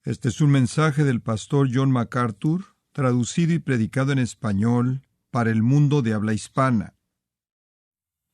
Este es un mensaje del pastor John MacArthur, traducido y predicado en español para el mundo de habla hispana.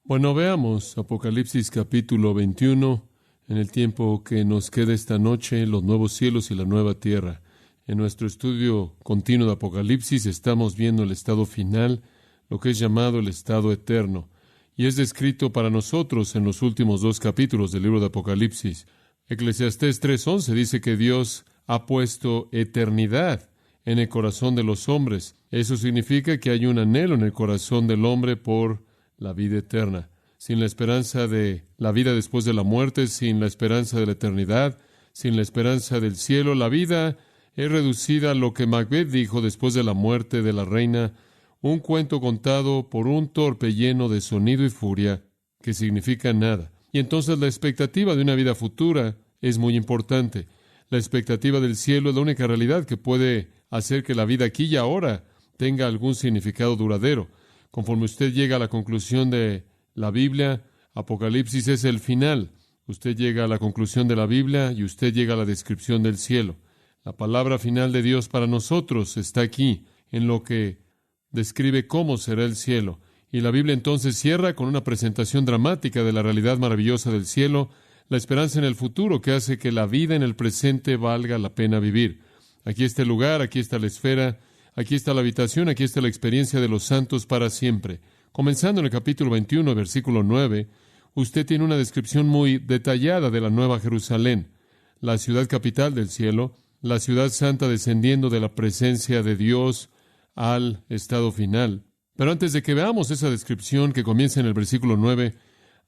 Bueno, veamos Apocalipsis capítulo 21, en el tiempo que nos queda esta noche, los nuevos cielos y la nueva tierra. En nuestro estudio continuo de Apocalipsis estamos viendo el estado final, lo que es llamado el estado eterno, y es descrito para nosotros en los últimos 2 capítulos del libro de Apocalipsis. Eclesiastés 3:11 dice que Dios ha puesto eternidad en el corazón de los hombres. Eso significa que hay un anhelo en el corazón del hombre por la vida eterna. Sin la esperanza de la vida después de la muerte, sin la esperanza de la eternidad, sin la esperanza del cielo, la vida es reducida a lo que Macbeth dijo después de la muerte de la reina, un cuento contado por un torpe lleno de sonido y furia que significa nada. Y entonces la expectativa de una vida futura es muy importante. La expectativa del cielo es la única realidad que puede hacer que la vida aquí y ahora tenga algún significado duradero. Conforme usted llega a la conclusión de la Biblia, Apocalipsis es el final. Usted llega a la conclusión de la Biblia y usted llega a la descripción del cielo. La palabra final de Dios para nosotros está aquí, en lo que describe cómo será el cielo. Y la Biblia entonces cierra con una presentación dramática de la realidad maravillosa del cielo, la esperanza en el futuro que hace que la vida en el presente valga la pena vivir. Aquí está el lugar, aquí está la esfera, aquí está la habitación, aquí está la experiencia de los santos para siempre. Comenzando en el capítulo 21, versículo 9, usted tiene una descripción muy detallada de la Nueva Jerusalén, la ciudad capital del cielo, la ciudad santa descendiendo de la presencia de Dios al estado final. Pero antes de que veamos esa descripción que comienza en el versículo 9,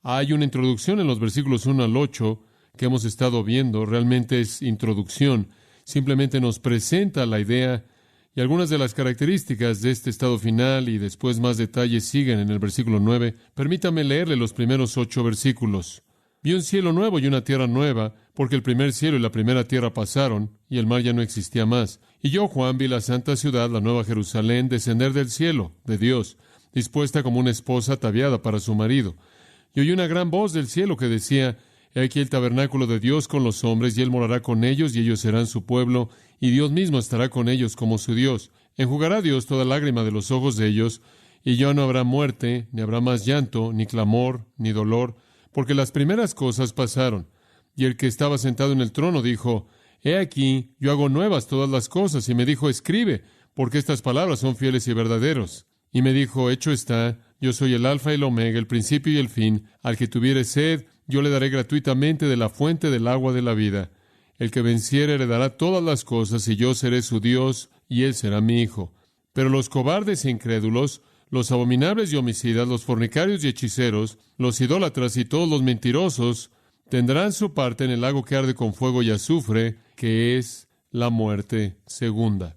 hay una introducción en los versículos 1 al 8 que hemos estado viendo. Realmente es introducción. Simplemente nos presenta la idea y algunas de las características de este estado final y después más detalles siguen en el versículo 9. Permítame leerle los primeros 8 versículos. Vi un cielo nuevo y una tierra nueva, porque el primer cielo y la primera tierra pasaron, y el mar ya no existía más. Y yo, Juan, vi la santa ciudad, la nueva Jerusalén, descender del cielo, de Dios, dispuesta como una esposa ataviada para su marido. Y oí una gran voz del cielo que decía: He aquí el tabernáculo de Dios con los hombres, y Él morará con ellos, y ellos serán su pueblo, y Dios mismo estará con ellos como su Dios. Enjugará Dios toda lágrima de los ojos de ellos, y ya no habrá muerte, ni habrá más llanto, ni clamor, ni dolor, porque las primeras cosas pasaron. Y el que estaba sentado en el trono dijo: He aquí, yo hago nuevas todas las cosas. Y me dijo: Escribe, porque estas palabras son fieles y verdaderos. Y me dijo: Hecho está, yo soy el Alfa y el Omega, el principio y el fin. Al que tuviere sed, yo le daré gratuitamente de la fuente del agua de la vida. El que venciere heredará todas las cosas, y yo seré su Dios, y él será mi hijo. Pero los cobardes e incrédulos, los abominables y homicidas, los fornicarios y hechiceros, los idólatras y todos los mentirosos, tendrán su parte en el lago que arde con fuego y azufre, que es la muerte segunda.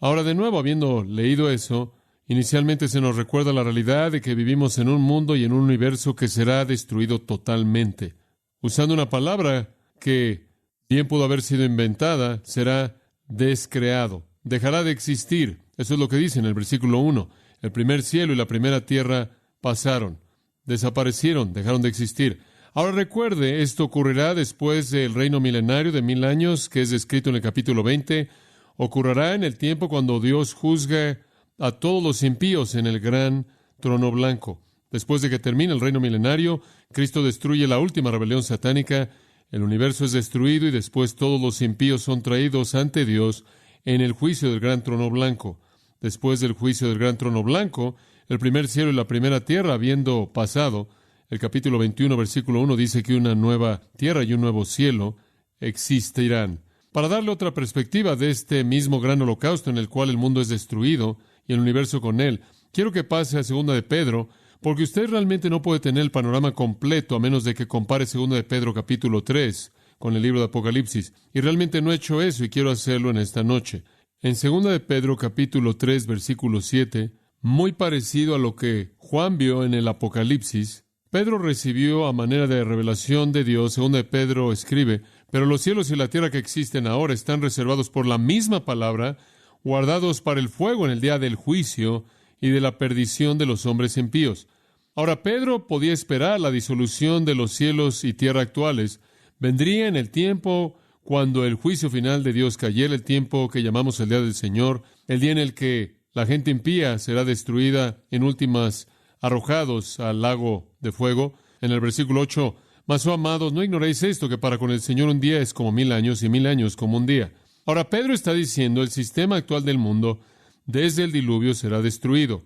Ahora, de nuevo, habiendo leído eso, inicialmente se nos recuerda la realidad de que vivimos en un mundo y en un universo que será destruido totalmente. Usando una palabra que bien pudo haber sido inventada, será descreado. Dejará de existir. Eso es lo que dice en el versículo 1. El primer cielo y la primera tierra pasaron, desaparecieron, dejaron de existir. Ahora recuerde, esto ocurrirá después del reino milenario de 1000 años, que es descrito en el capítulo 20. Ocurrirá en el tiempo cuando Dios juzgue a todos los impíos en el gran trono blanco. Después de que termine el reino milenario, Cristo destruye la última rebelión satánica, el universo es destruido y después todos los impíos son traídos ante Dios en el juicio del gran trono blanco. Después del juicio del gran trono blanco, el primer cielo y la primera tierra habiendo pasado, el capítulo 21, versículo 1 dice que una nueva tierra y un nuevo cielo existirán. Para darle otra perspectiva de este mismo gran holocausto en el cual el mundo es destruido y el universo con él, quiero que pase a 2 de Pedro, porque usted realmente no puede tener el panorama completo a menos de que compare 2 de Pedro capítulo 3 con el libro de Apocalipsis. Y realmente no he hecho eso y quiero hacerlo en esta noche. En 2 de Pedro capítulo 3 versículo 7, muy parecido a lo que Juan vio en el Apocalipsis, Pedro recibió a manera de revelación de Dios. 2 de Pedro escribe: Pero los cielos y la tierra que existen ahora están reservados por la misma palabra, guardados para el fuego en el día del juicio y de la perdición de los hombres impíos. Ahora, Pedro podía esperar la disolución de los cielos y tierra actuales. Vendría en el tiempo cuando el juicio final de Dios cayera, el tiempo que llamamos el día del Señor, el día en el que la gente impía será destruida, en últimas arrojados al lago de fuego. En el versículo 8, mas, oh amados, no ignoréis esto, que para con el Señor un día es como 1000 años, y 1000 años como un día. Ahora, Pedro está diciendo, el sistema actual del mundo, desde el diluvio, será destruido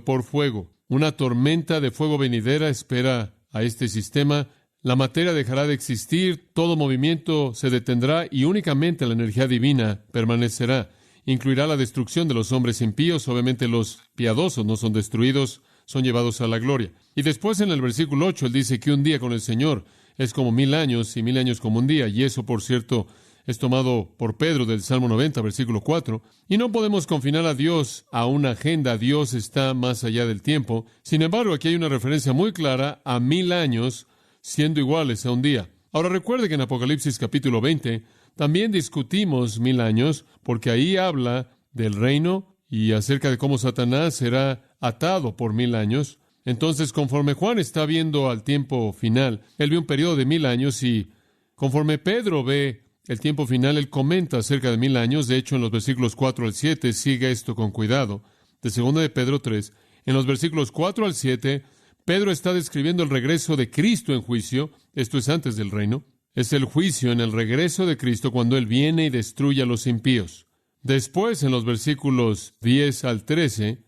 por fuego. Una tormenta de fuego venidera espera a este sistema. La materia dejará de existir, todo movimiento se detendrá y únicamente la energía divina permanecerá. Incluirá la destrucción de los hombres impíos. Obviamente los piadosos no son destruidos, son llevados a la gloria. Y después en el versículo 8, él dice que un día con el Señor es como 1000 años y 1000 años como un día. Y eso, por cierto, es tomado por Pedro del Salmo 90, versículo 4. Y no podemos confinar a Dios a una agenda. Dios está más allá del tiempo. Sin embargo, aquí hay una referencia muy clara a 1000 años siendo iguales a un día. Ahora recuerde que en Apocalipsis capítulo 20 también discutimos 1000 años, porque ahí habla del reino y acerca de cómo Satanás será atado por 1000 años. Entonces, conforme Juan está viendo al tiempo final, él ve un periodo de 1000 años, y conforme Pedro ve el tiempo final, él comenta acerca de 1000 años. De hecho, en los versículos 4 al 7, siga esto con cuidado. De 2 de Pedro 3, en los versículos 4 al 7, Pedro está describiendo el regreso de Cristo en juicio. Esto es antes del reino. Es el juicio en el regreso de Cristo cuando Él viene y destruye a los impíos. Después, en los versículos 10 al 13,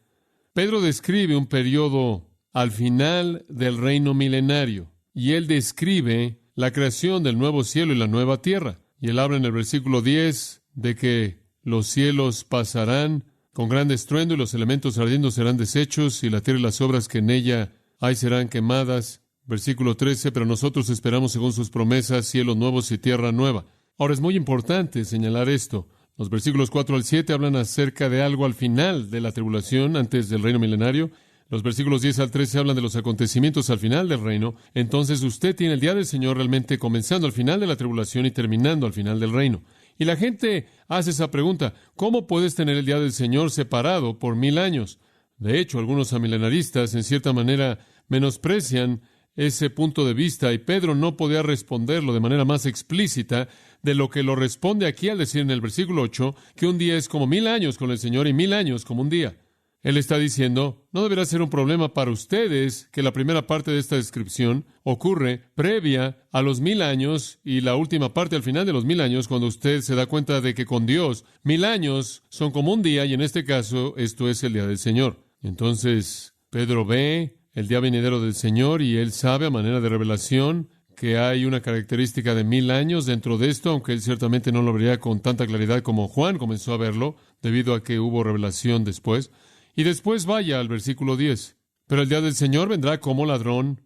Pedro describe un periodo al final del reino milenario, y él describe la creación del nuevo cielo y la nueva tierra. Y él habla en el versículo 10 de que los cielos pasarán con gran estruendo y los elementos ardiendo serán deshechos y la tierra y las obras que en ella hay serán quemadas. Versículo 13, pero nosotros esperamos según sus promesas cielos nuevos y tierra nueva. Ahora es muy importante señalar esto. Los versículos 4 al 7 hablan acerca de algo al final de la tribulación, antes del reino milenario. Los versículos 10 al 13 hablan de los acontecimientos al final del reino. Entonces usted tiene el día del Señor realmente comenzando al final de la tribulación y terminando al final del reino. Y la gente hace esa pregunta: ¿cómo puedes tener el día del Señor separado por 1000 años? De hecho, algunos amilenaristas en cierta manera menosprecian ese punto de vista, y Pedro no podía responderlo de manera más explícita de lo que lo responde aquí al decir en el versículo 8 que un día es como 1000 años con el Señor y 1000 años como un día. Él está diciendo, no deberá ser un problema para ustedes que la primera parte de esta descripción ocurre previa a los 1000 años y la última parte al final de los 1000 años, cuando usted se da cuenta de que con Dios 1000 años son como un día, y en este caso esto es el día del Señor. Entonces Pedro ve el día venidero del Señor, y él sabe a manera de revelación que hay una característica de 1000 años dentro de esto, aunque él ciertamente no lo vería con tanta claridad como Juan comenzó a verlo, debido a que hubo revelación después. Y después vaya al versículo 10. Pero el día del Señor vendrá como ladrón.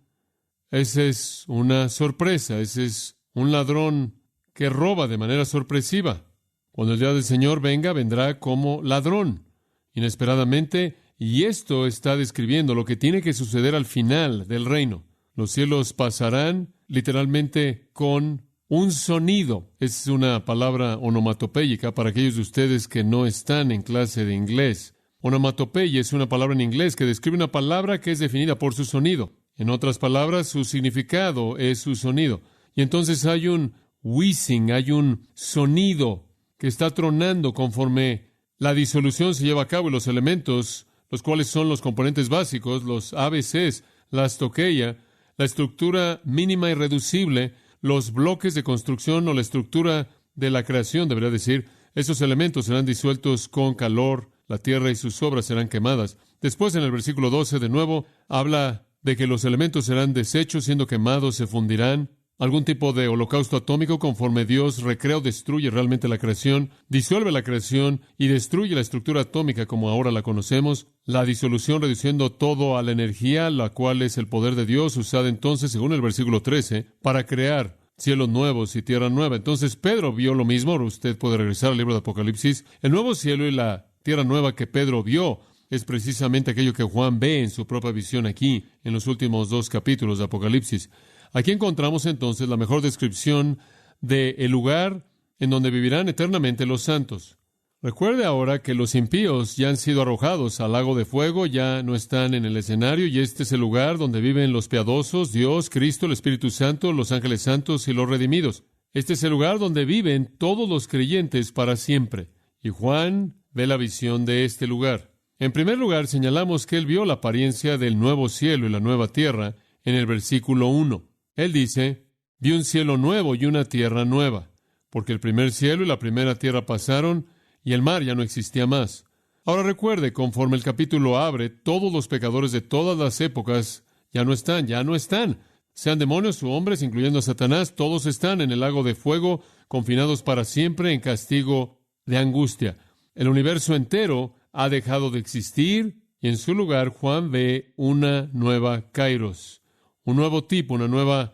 Esa es una sorpresa. Ese es un ladrón que roba de manera sorpresiva. Cuando el día del Señor venga, vendrá como ladrón, inesperadamente. Y esto está describiendo lo que tiene que suceder al final del reino. Los cielos pasarán literalmente con un sonido. Es una palabra onomatopéyica para aquellos de ustedes que no están en clase de inglés. Onomatopeya es una palabra en inglés que describe una palabra que es definida por su sonido. En otras palabras, su significado es su sonido. Y entonces hay un whizzing, hay un sonido que está tronando conforme la disolución se lleva a cabo, y los elementos, los cuales son los componentes básicos, los ABCs, la stoqueia, la estructura mínima y reducible, los bloques de construcción o la estructura de la creación, debería decir, esos elementos serán disueltos con calor, la tierra y sus obras serán quemadas. Después, en el versículo 12, de nuevo, habla de que los elementos serán deshechos, siendo quemados, se fundirán. Algún tipo de holocausto atómico conforme Dios recrea o destruye realmente la creación, disuelve la creación y destruye la estructura atómica como ahora la conocemos. La disolución reduciendo todo a la energía, la cual es el poder de Dios, usada entonces, según el versículo 13, para crear cielos nuevos y tierra nueva. Entonces Pedro vio lo mismo. Usted puede regresar al libro de Apocalipsis. El nuevo cielo y la tierra nueva que Pedro vio es precisamente aquello que Juan ve en su propia visión aquí, en los últimos 2 capítulos de Apocalipsis. Aquí encontramos entonces la mejor descripción del lugar en donde vivirán eternamente los santos. Recuerde ahora que los impíos ya han sido arrojados al lago de fuego, ya no están en el escenario, y este es el lugar donde viven los piadosos, Dios, Cristo, el Espíritu Santo, los ángeles santos y los redimidos. Este es el lugar donde viven todos los creyentes para siempre. Y Juan ve la visión de este lugar. En primer lugar, señalamos que él vio la apariencia del nuevo cielo y la nueva tierra en el versículo 1. Él dice, vi un cielo nuevo y una tierra nueva, porque el primer cielo y la primera tierra pasaron y el mar ya no existía más. Ahora recuerde, conforme el capítulo abre, todos los pecadores de todas las épocas ya no están. Sean demonios o hombres, incluyendo a Satanás, todos están en el lago de fuego, confinados para siempre en castigo de angustia. El universo entero ha dejado de existir y en su lugar Juan ve una nueva kairos, un nuevo tipo, una nueva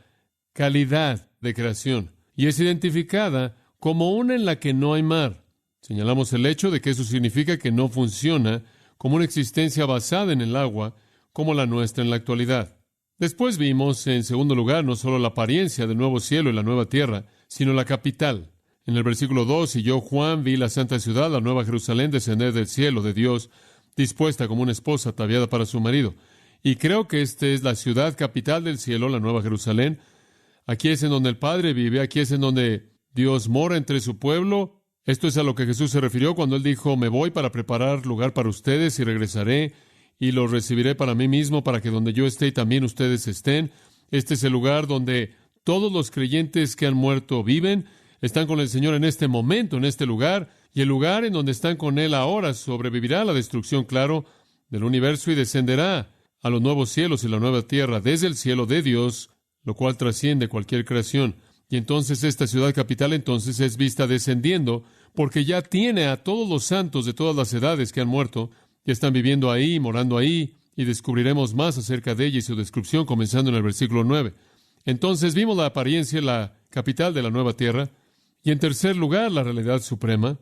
calidad de creación. Y es identificada como una en la que no hay mar. Señalamos el hecho de que eso significa que no funciona como una existencia basada en el agua como la nuestra en la actualidad. Después vimos, en segundo lugar, no solo la apariencia del nuevo cielo y la nueva tierra, sino la capital. En el versículo 2, y yo, Juan, vi la santa ciudad, la nueva Jerusalén, descender del cielo de Dios, dispuesta como una esposa ataviada para su marido. Y creo que esta es la ciudad capital del cielo, la nueva Jerusalén. Aquí es en donde el Padre vive, aquí es en donde Dios mora entre su pueblo. Esto es a lo que Jesús se refirió cuando Él dijo, me voy para preparar lugar para ustedes y regresaré y los recibiré para mí mismo, para que donde yo esté también ustedes estén. Este es el lugar donde todos los creyentes que han muerto viven, están con el Señor en este momento, en este lugar, y el lugar en donde están con Él ahora sobrevivirá la destrucción, claro, del universo y descenderá a los nuevos cielos y la nueva tierra desde el cielo de Dios, lo cual trasciende cualquier creación. Y entonces esta ciudad capital entonces es vista descendiendo, porque ya tiene a todos los santos de todas las edades que han muerto, que están viviendo ahí, morando ahí, y descubriremos más acerca de ella y su descripción comenzando en el versículo 9. Entonces vimos la apariencia de la capital de la nueva tierra, y en tercer lugar, la realidad suprema.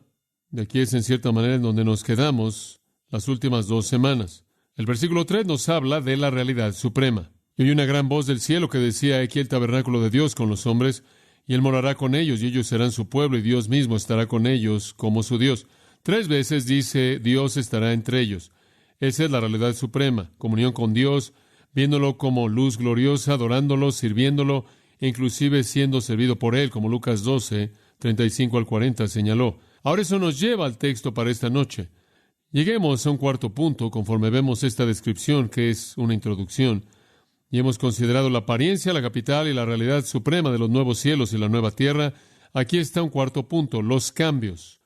De aquí es en cierta manera en donde nos quedamos las últimas 2 semanas. El versículo 3 nos habla de la realidad suprema. Y oí una gran voz del cielo que decía, aquí el tabernáculo de Dios con los hombres, y Él morará con ellos, y ellos serán su pueblo, y Dios mismo estará con ellos como su Dios. 3 veces dice, Dios estará entre ellos. Esa es la realidad suprema, comunión con Dios, viéndolo como luz gloriosa, adorándolo, sirviéndolo, e inclusive siendo servido por Él, como Lucas 12, 35 al 40 señaló. Ahora eso nos lleva al texto para esta noche. Lleguemos a un cuarto punto, conforme vemos esta descripción, que es una introducción, y hemos considerado la apariencia, la capital y la realidad suprema de los nuevos cielos y la nueva tierra. Aquí está un cuarto punto, los cambios.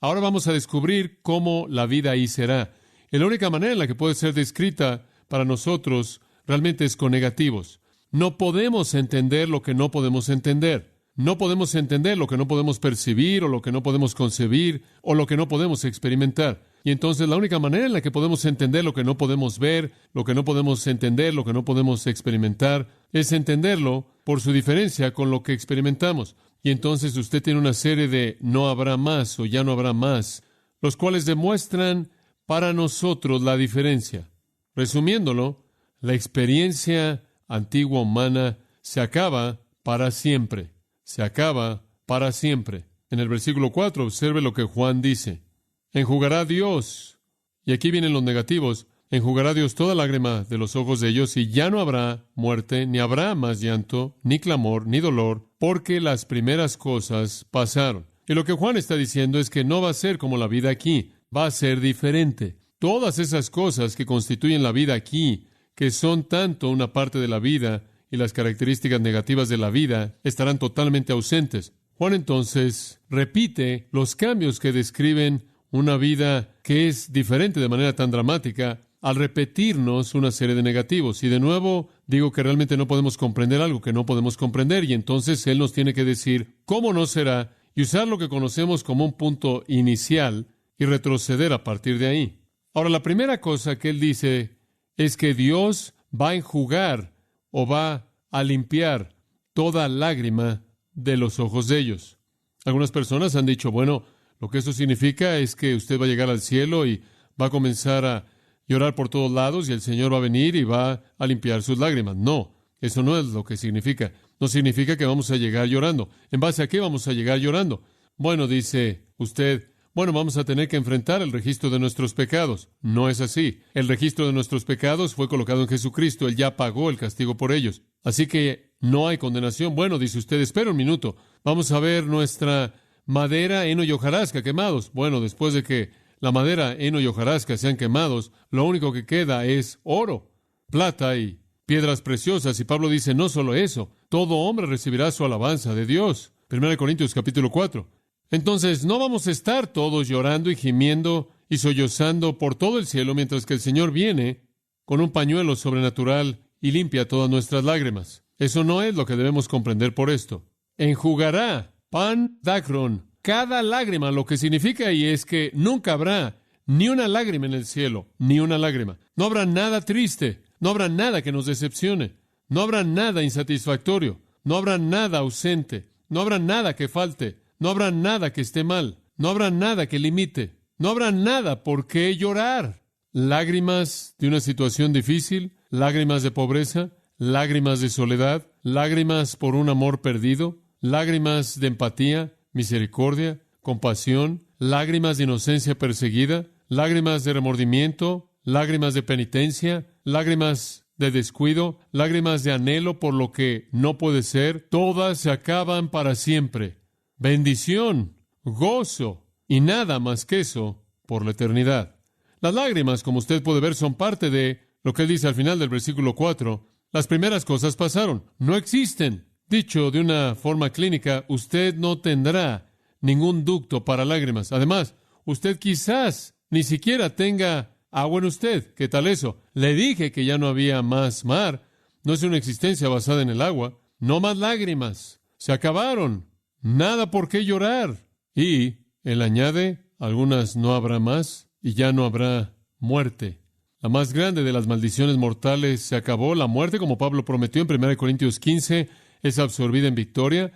Ahora vamos a descubrir cómo la vida ahí será. Y la única manera en la que puede ser descrita para nosotros realmente es con negativos. No podemos entender lo que no podemos entender. No podemos entender lo que no podemos percibir, o lo que no podemos concebir, o lo que no podemos experimentar. Y entonces la única manera en la que podemos entender lo que no podemos ver, lo que no podemos entender, lo que no podemos experimentar, es entenderlo por su diferencia con lo que experimentamos. Y entonces usted tiene una serie de no habrá más o ya no habrá más, los cuales demuestran para nosotros la diferencia. Resumiéndolo, la experiencia antigua humana se acaba para siempre. Se acaba para siempre. En el versículo 4, observe lo que Juan dice. Enjugará Dios, y aquí vienen los negativos, enjugará Dios toda lágrima de los ojos de ellos, y ya no habrá muerte, ni habrá más llanto, ni clamor, ni dolor, porque las primeras cosas pasaron. Y lo que Juan está diciendo es que no va a ser como la vida aquí, va a ser diferente. Todas esas cosas que constituyen la vida aquí, que son tanto una parte de la vida y las características negativas de la vida, estarán totalmente ausentes. Juan entonces repite los cambios que describen una vida que es diferente de manera tan dramática al repetirnos una serie de negativos. Y de nuevo digo que realmente no podemos comprender algo que no podemos comprender, y entonces Él nos tiene que decir cómo no será y usar lo que conocemos como un punto inicial y retroceder a partir de ahí. Ahora, la primera cosa que Él dice es que Dios va a enjugar o va a limpiar toda lágrima de los ojos de ellos. Algunas personas han dicho, bueno, lo que eso significa es que usted va a llegar al cielo y va a comenzar a llorar por todos lados y el Señor va a venir y va a limpiar sus lágrimas. No, eso no es lo que significa. No significa que vamos a llegar llorando. ¿En base a qué vamos a llegar llorando? Bueno, dice usted, vamos a tener que enfrentar el registro de nuestros pecados. No es así. El registro de nuestros pecados fue colocado en Jesucristo. Él ya pagó el castigo por ellos. Así que no hay condenación. Bueno, dice usted, espera un minuto. Vamos a ver nuestra madera, heno y hojarasca quemados. Bueno, después de que la madera, heno y hojarasca sean quemados, lo único que queda es oro, plata y piedras preciosas. Y Pablo dice, no solo eso, todo hombre recibirá su alabanza de Dios. 1 Corintios capítulo 4. Entonces, no vamos a estar todos llorando y gimiendo y sollozando por todo el cielo mientras que el Señor viene con un pañuelo sobrenatural y limpia todas nuestras lágrimas. Eso no es lo que debemos comprender por esto. Enjugará, pan dacron, cada lágrima. Lo que significa ahí es que nunca habrá ni una lágrima en el cielo, ni una lágrima. No habrá nada triste, no habrá nada que nos decepcione, no habrá nada insatisfactorio, no habrá nada ausente, no habrá nada que falte, no habrá nada que esté mal, no habrá nada que limite, no habrá nada por qué llorar. Lágrimas de una situación difícil, lágrimas de pobreza, lágrimas de soledad, lágrimas por un amor perdido, lágrimas de empatía, misericordia, compasión, lágrimas de inocencia perseguida, lágrimas de remordimiento, lágrimas de penitencia, lágrimas de descuido, lágrimas de anhelo por lo que no puede ser, todas se acaban para siempre. Bendición, gozo y nada más que eso por la eternidad. Las lágrimas, como usted puede ver, son parte de lo que él dice al final del versículo 4. Las primeras cosas pasaron, no existen. Dicho de una forma clínica, usted no tendrá ningún ducto para lágrimas. Además, usted quizás ni siquiera tenga agua en usted. ¿Qué tal eso? Le dije que ya no había más mar. No es una existencia basada en el agua. No más lágrimas. Se acabaron. Nada por qué llorar. Y él añade, algunas no habrá más y ya no habrá muerte. La más grande de las maldiciones mortales se acabó. La muerte, como Pablo prometió en 1 Corintios 15, es absorbida en victoria.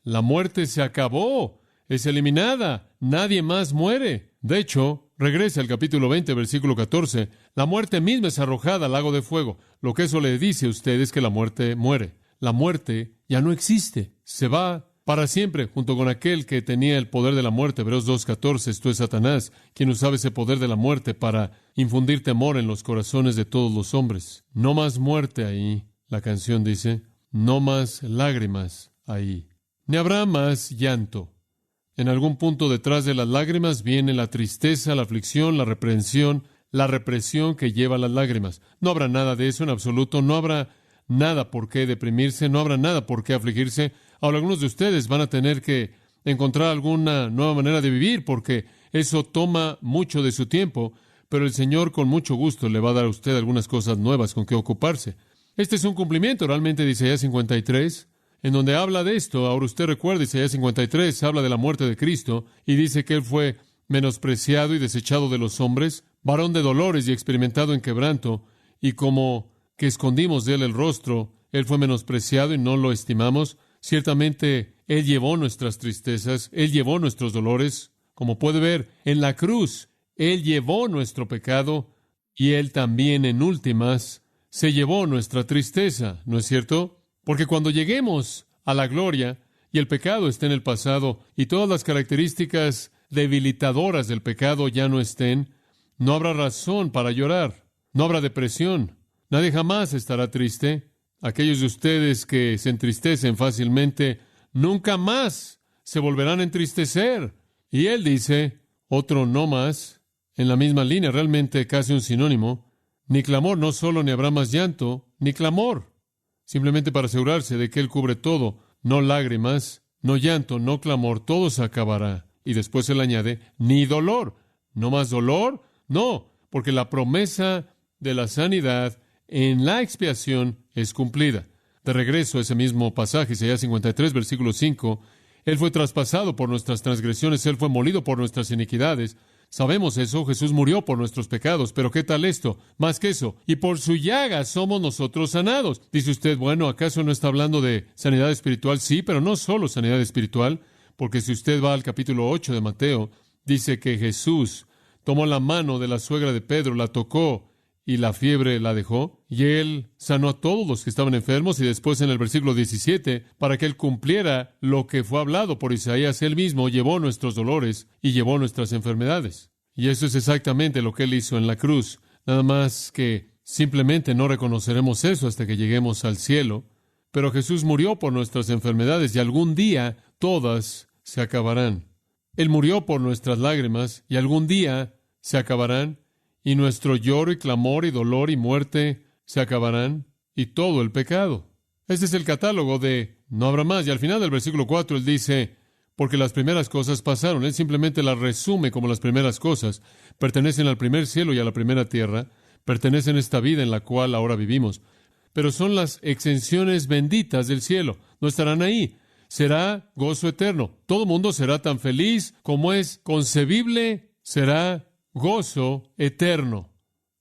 La muerte se acabó, es eliminada. Nadie más muere. De hecho, regresa al capítulo 20, versículo 14. La muerte misma es arrojada al lago de fuego. Lo que eso le dice a usted es que la muerte muere. La muerte ya no existe. Se va para siempre, junto con aquel que tenía el poder de la muerte. Hebreos 2:14, esto es Satanás, quien usaba ese poder de la muerte para infundir temor en los corazones de todos los hombres. No más muerte ahí, la canción dice, no más lágrimas ahí. Ni habrá más llanto. En algún punto detrás de las lágrimas viene la tristeza, la aflicción, la reprensión, la represión que lleva las lágrimas. No habrá nada de eso en absoluto, no habrá nada por qué deprimirse, no habrá nada por qué afligirse. Ahora, algunos de ustedes van a tener que encontrar alguna nueva manera de vivir porque eso toma mucho de su tiempo, pero el Señor con mucho gusto le va a dar a usted algunas cosas nuevas con que ocuparse. Este es un cumplimiento realmente de Isaías 53, en donde habla de esto. Ahora usted recuerda, Isaías 53 habla de la muerte de Cristo y dice que Él fue menospreciado y desechado de los hombres, varón de dolores y experimentado en quebranto, y como que escondimos de Él el rostro, Él fue menospreciado y no lo estimamos. Ciertamente, Él llevó nuestras tristezas, Él llevó nuestros dolores. Como puede ver, en la cruz, Él llevó nuestro pecado y Él también, en últimas, se llevó nuestra tristeza, ¿no es cierto? Porque cuando lleguemos a la gloria y el pecado esté en el pasado y todas las características debilitadoras del pecado ya no estén, no habrá razón para llorar, no habrá depresión, nadie jamás estará triste. Aquellos de ustedes que se entristecen fácilmente, nunca más se volverán a entristecer. Y él dice, otro no más, en la misma línea, realmente casi un sinónimo, ni clamor, no solo ni habrá más llanto, ni clamor, simplemente para asegurarse de que él cubre todo, no lágrimas, no llanto, no clamor, todo se acabará. Y después él añade, ni dolor, no más dolor, no, porque la promesa de la sanidad en la expiación es cumplida. De regreso a ese mismo pasaje, Isaías 53, versículo 5, Él fue traspasado por nuestras transgresiones, Él fue molido por nuestras iniquidades. Sabemos eso, Jesús murió por nuestros pecados, pero ¿qué tal esto? Más que eso, y por su llaga somos nosotros sanados. Dice usted, bueno, ¿acaso no está hablando de sanidad espiritual? Sí, pero no solo sanidad espiritual, porque si usted va al capítulo 8 de Mateo, dice que Jesús tomó la mano de la suegra de Pedro, la tocó, y la fiebre la dejó, y Él sanó a todos los que estaban enfermos, y después en el versículo 17, para que Él cumpliera lo que fue hablado por Isaías, Él mismo llevó nuestros dolores y llevó nuestras enfermedades. Y eso es exactamente lo que Él hizo en la cruz, nada más que simplemente no reconoceremos eso hasta que lleguemos al cielo, pero Jesús murió por nuestras enfermedades y algún día todas se acabarán. Él murió por nuestras lágrimas y algún día se acabarán, y nuestro lloro y clamor y dolor y muerte se acabarán, y todo el pecado. Este es el catálogo de no habrá más. Y al final del versículo 4 él dice, porque las primeras cosas pasaron. Él simplemente las resume como las primeras cosas. Pertenecen al primer cielo y a la primera tierra. Pertenecen a esta vida en la cual ahora vivimos. Pero son las exenciones benditas del cielo. No estarán ahí. Será gozo eterno. Todo mundo será tan feliz como es concebible. Será gozo eterno,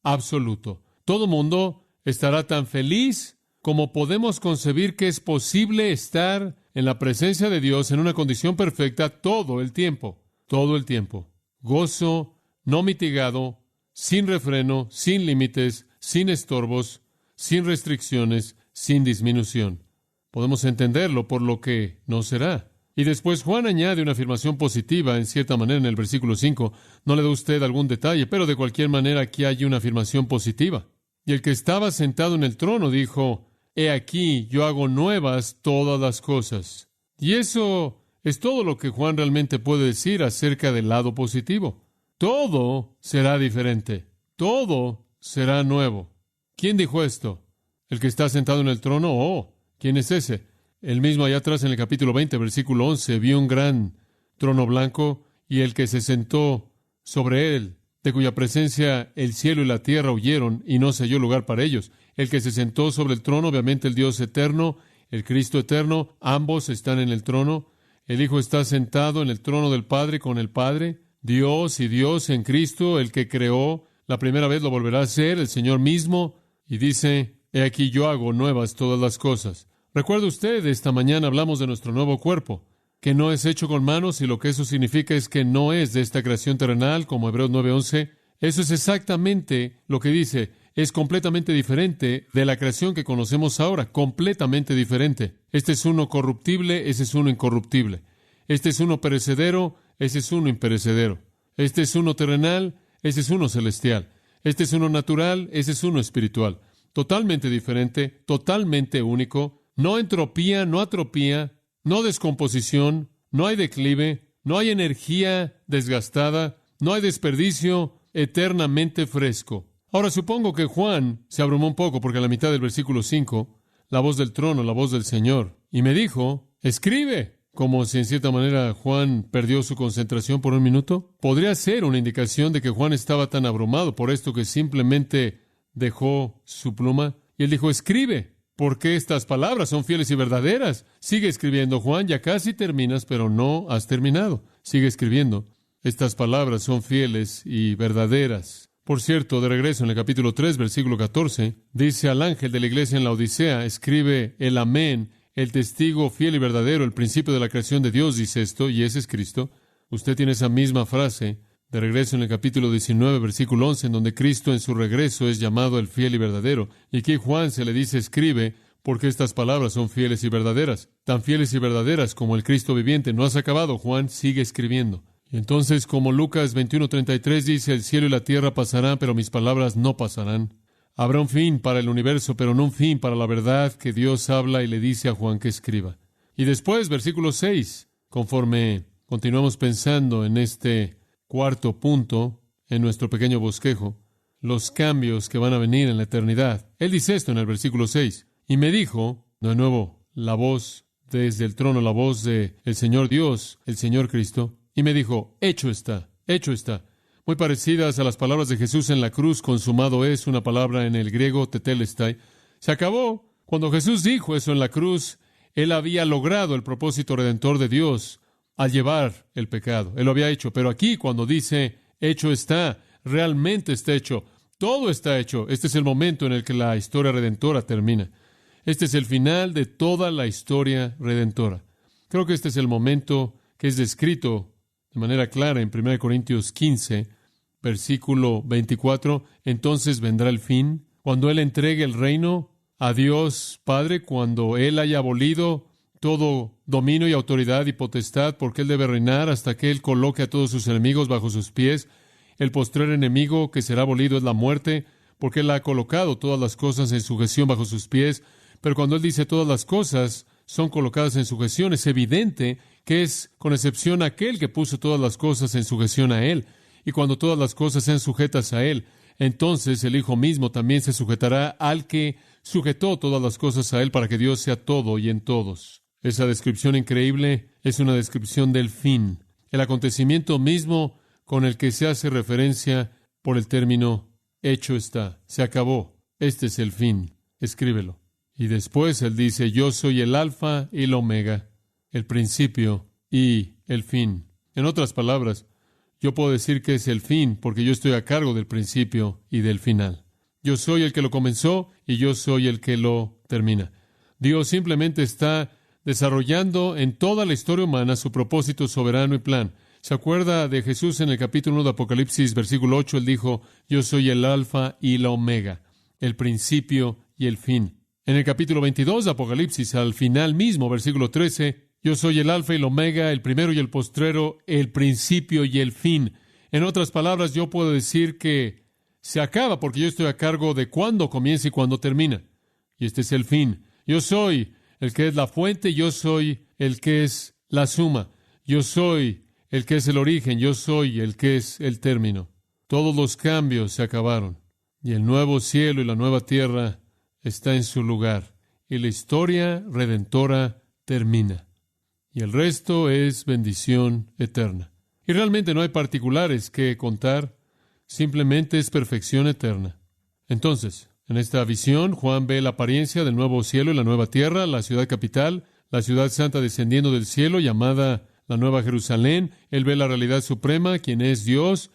absoluto. Todo mundo estará tan feliz como podemos concebir que es posible estar en la presencia de Dios en una condición perfecta todo el tiempo. Todo el tiempo. Gozo no mitigado, sin refreno, sin límites, sin estorbos, sin restricciones, sin disminución. Podemos entenderlo por lo que no será. Y después Juan añade una afirmación positiva, en cierta manera, en el versículo 5. No le da usted algún detalle, pero de cualquier manera aquí hay una afirmación positiva. Y el que estaba sentado en el trono dijo, he aquí, yo hago nuevas todas las cosas. Y eso es todo lo que Juan realmente puede decir acerca del lado positivo. Todo será diferente. Todo será nuevo. ¿Quién dijo esto? ¿El que está sentado en el trono? Oh, ¿quién es ese? El mismo allá atrás en el capítulo 20, versículo 11, vio un gran trono blanco y el que se sentó sobre él, de cuya presencia el cielo y la tierra huyeron y no se halló lugar para ellos. El que se sentó sobre el trono, obviamente el Dios eterno, el Cristo eterno, ambos están en el trono. El Hijo está sentado en el trono del Padre con el Padre. Dios y Dios en Cristo, el que creó, la primera vez lo volverá a ser, el Señor mismo. Y dice, he aquí yo hago nuevas todas las cosas. Recuerde usted, esta mañana hablamos de nuestro nuevo cuerpo, que no es hecho con manos, y lo que eso significa es que no es de esta creación terrenal, como Hebreos 9:11. Eso es exactamente lo que dice. Es completamente diferente de la creación que conocemos ahora, completamente diferente. Este es uno corruptible, ese es uno incorruptible. Este es uno perecedero, ese es uno imperecedero. Este es uno terrenal, ese es uno celestial. Este es uno natural, ese es uno espiritual. Totalmente diferente, totalmente único. No entropía, no atropía, no descomposición, no hay declive, no hay energía desgastada, no hay desperdicio, eternamente fresco. Ahora supongo que Juan se abrumó un poco porque a la mitad del versículo 5, la voz del trono, la voz del Señor, y me dijo, escribe, como si en cierta manera Juan perdió su concentración por un minuto. Podría ser una indicación de que Juan estaba tan abrumado por esto que simplemente dejó su pluma y él dijo, escribe. Porque estas palabras son fieles y verdaderas. Sigue escribiendo, Juan, ya casi terminas, pero no has terminado. Sigue escribiendo. Estas palabras son fieles y verdaderas. Por cierto, de regreso en el capítulo 3, versículo 14, dice al ángel de la iglesia en la Odisea, escribe el amén, el testigo fiel y verdadero, el principio de la creación de Dios, dice esto, y ese es Cristo. Usted tiene esa misma frase de regreso en el capítulo 19, versículo 11, en donde Cristo en su regreso es llamado el fiel y verdadero. Y aquí Juan se le dice, escribe, porque estas palabras son fieles y verdaderas. Tan fieles y verdaderas como el Cristo viviente. No has acabado, Juan, sigue escribiendo. Y entonces, como Lucas 21:33 dice, el cielo y la tierra pasarán, pero mis palabras no pasarán. Habrá un fin para el universo, pero no un fin para la verdad que Dios habla y le dice a Juan que escriba. Y después, versículo 6, conforme continuamos pensando en este cuarto punto, en nuestro pequeño bosquejo, los cambios que van a venir en la eternidad. Él dice esto en el versículo 6. Y me dijo, de nuevo, la voz desde el trono, la voz de el Señor Dios, el Señor Cristo, y me dijo, hecho está, hecho está. Muy parecidas a las palabras de Jesús en la cruz, consumado es, una palabra en el griego, tetelestai. Se acabó. Cuando Jesús dijo eso en la cruz, Él había logrado el propósito redentor de Dios al llevar el pecado. Él lo había hecho. Pero aquí, cuando dice, hecho está, realmente está hecho. Todo está hecho. Este es el momento en el que la historia redentora termina. Este es el final de toda la historia redentora. Creo que este es el momento que es descrito de manera clara en 1 Corintios 15, versículo 24. Entonces vendrá el fin, cuando Él entregue el reino a Dios Padre, cuando Él haya abolido todo dominio y autoridad y potestad, porque Él debe reinar hasta que Él coloque a todos sus enemigos bajo sus pies. El postrer enemigo que será abolido es la muerte, porque Él ha colocado todas las cosas en sujeción bajo sus pies. Pero cuando Él dice todas las cosas son colocadas en sujeción, es evidente que es con excepción aquel que puso todas las cosas en sujeción a Él. Y cuando todas las cosas sean sujetas a Él, entonces el Hijo mismo también se sujetará al que sujetó todas las cosas a Él para que Dios sea todo y en todos. Esa descripción increíble es una descripción del fin, el acontecimiento mismo con el que se hace referencia por el término hecho está, se acabó, este es el fin, escríbelo. Y después Él dice, yo soy el alfa y el omega, el principio y el fin. En otras palabras, yo puedo decir que es el fin porque yo estoy a cargo del principio y del final. Yo soy el que lo comenzó y yo soy el que lo termina. Dios simplemente está desarrollando en toda la historia humana su propósito soberano y plan. ¿Se acuerda de Jesús en el capítulo 1 de Apocalipsis, versículo 8? Él dijo, yo soy el alfa y la omega, el principio y el fin. En el capítulo 22 de Apocalipsis, al final mismo, versículo 13, yo soy el alfa y el omega, el primero y el postrero, el principio y el fin. En otras palabras, yo puedo decir que se acaba porque yo estoy a cargo de cuándo comienza y cuándo termina. Y este es el fin. Yo soy el que es la fuente, yo soy el que es la suma. Yo soy el que es el origen, yo soy el que es el término. Todos los cambios se acabaron. Y el nuevo cielo y la nueva tierra está en su lugar. Y la historia redentora termina. Y el resto es bendición eterna. Y realmente no hay particulares que contar, simplemente es perfección eterna. Entonces, en esta visión, Juan ve la apariencia del nuevo cielo y la nueva tierra, la ciudad capital, la ciudad santa descendiendo del cielo, llamada la Nueva Jerusalén. Él ve la realidad suprema, quien es Dios,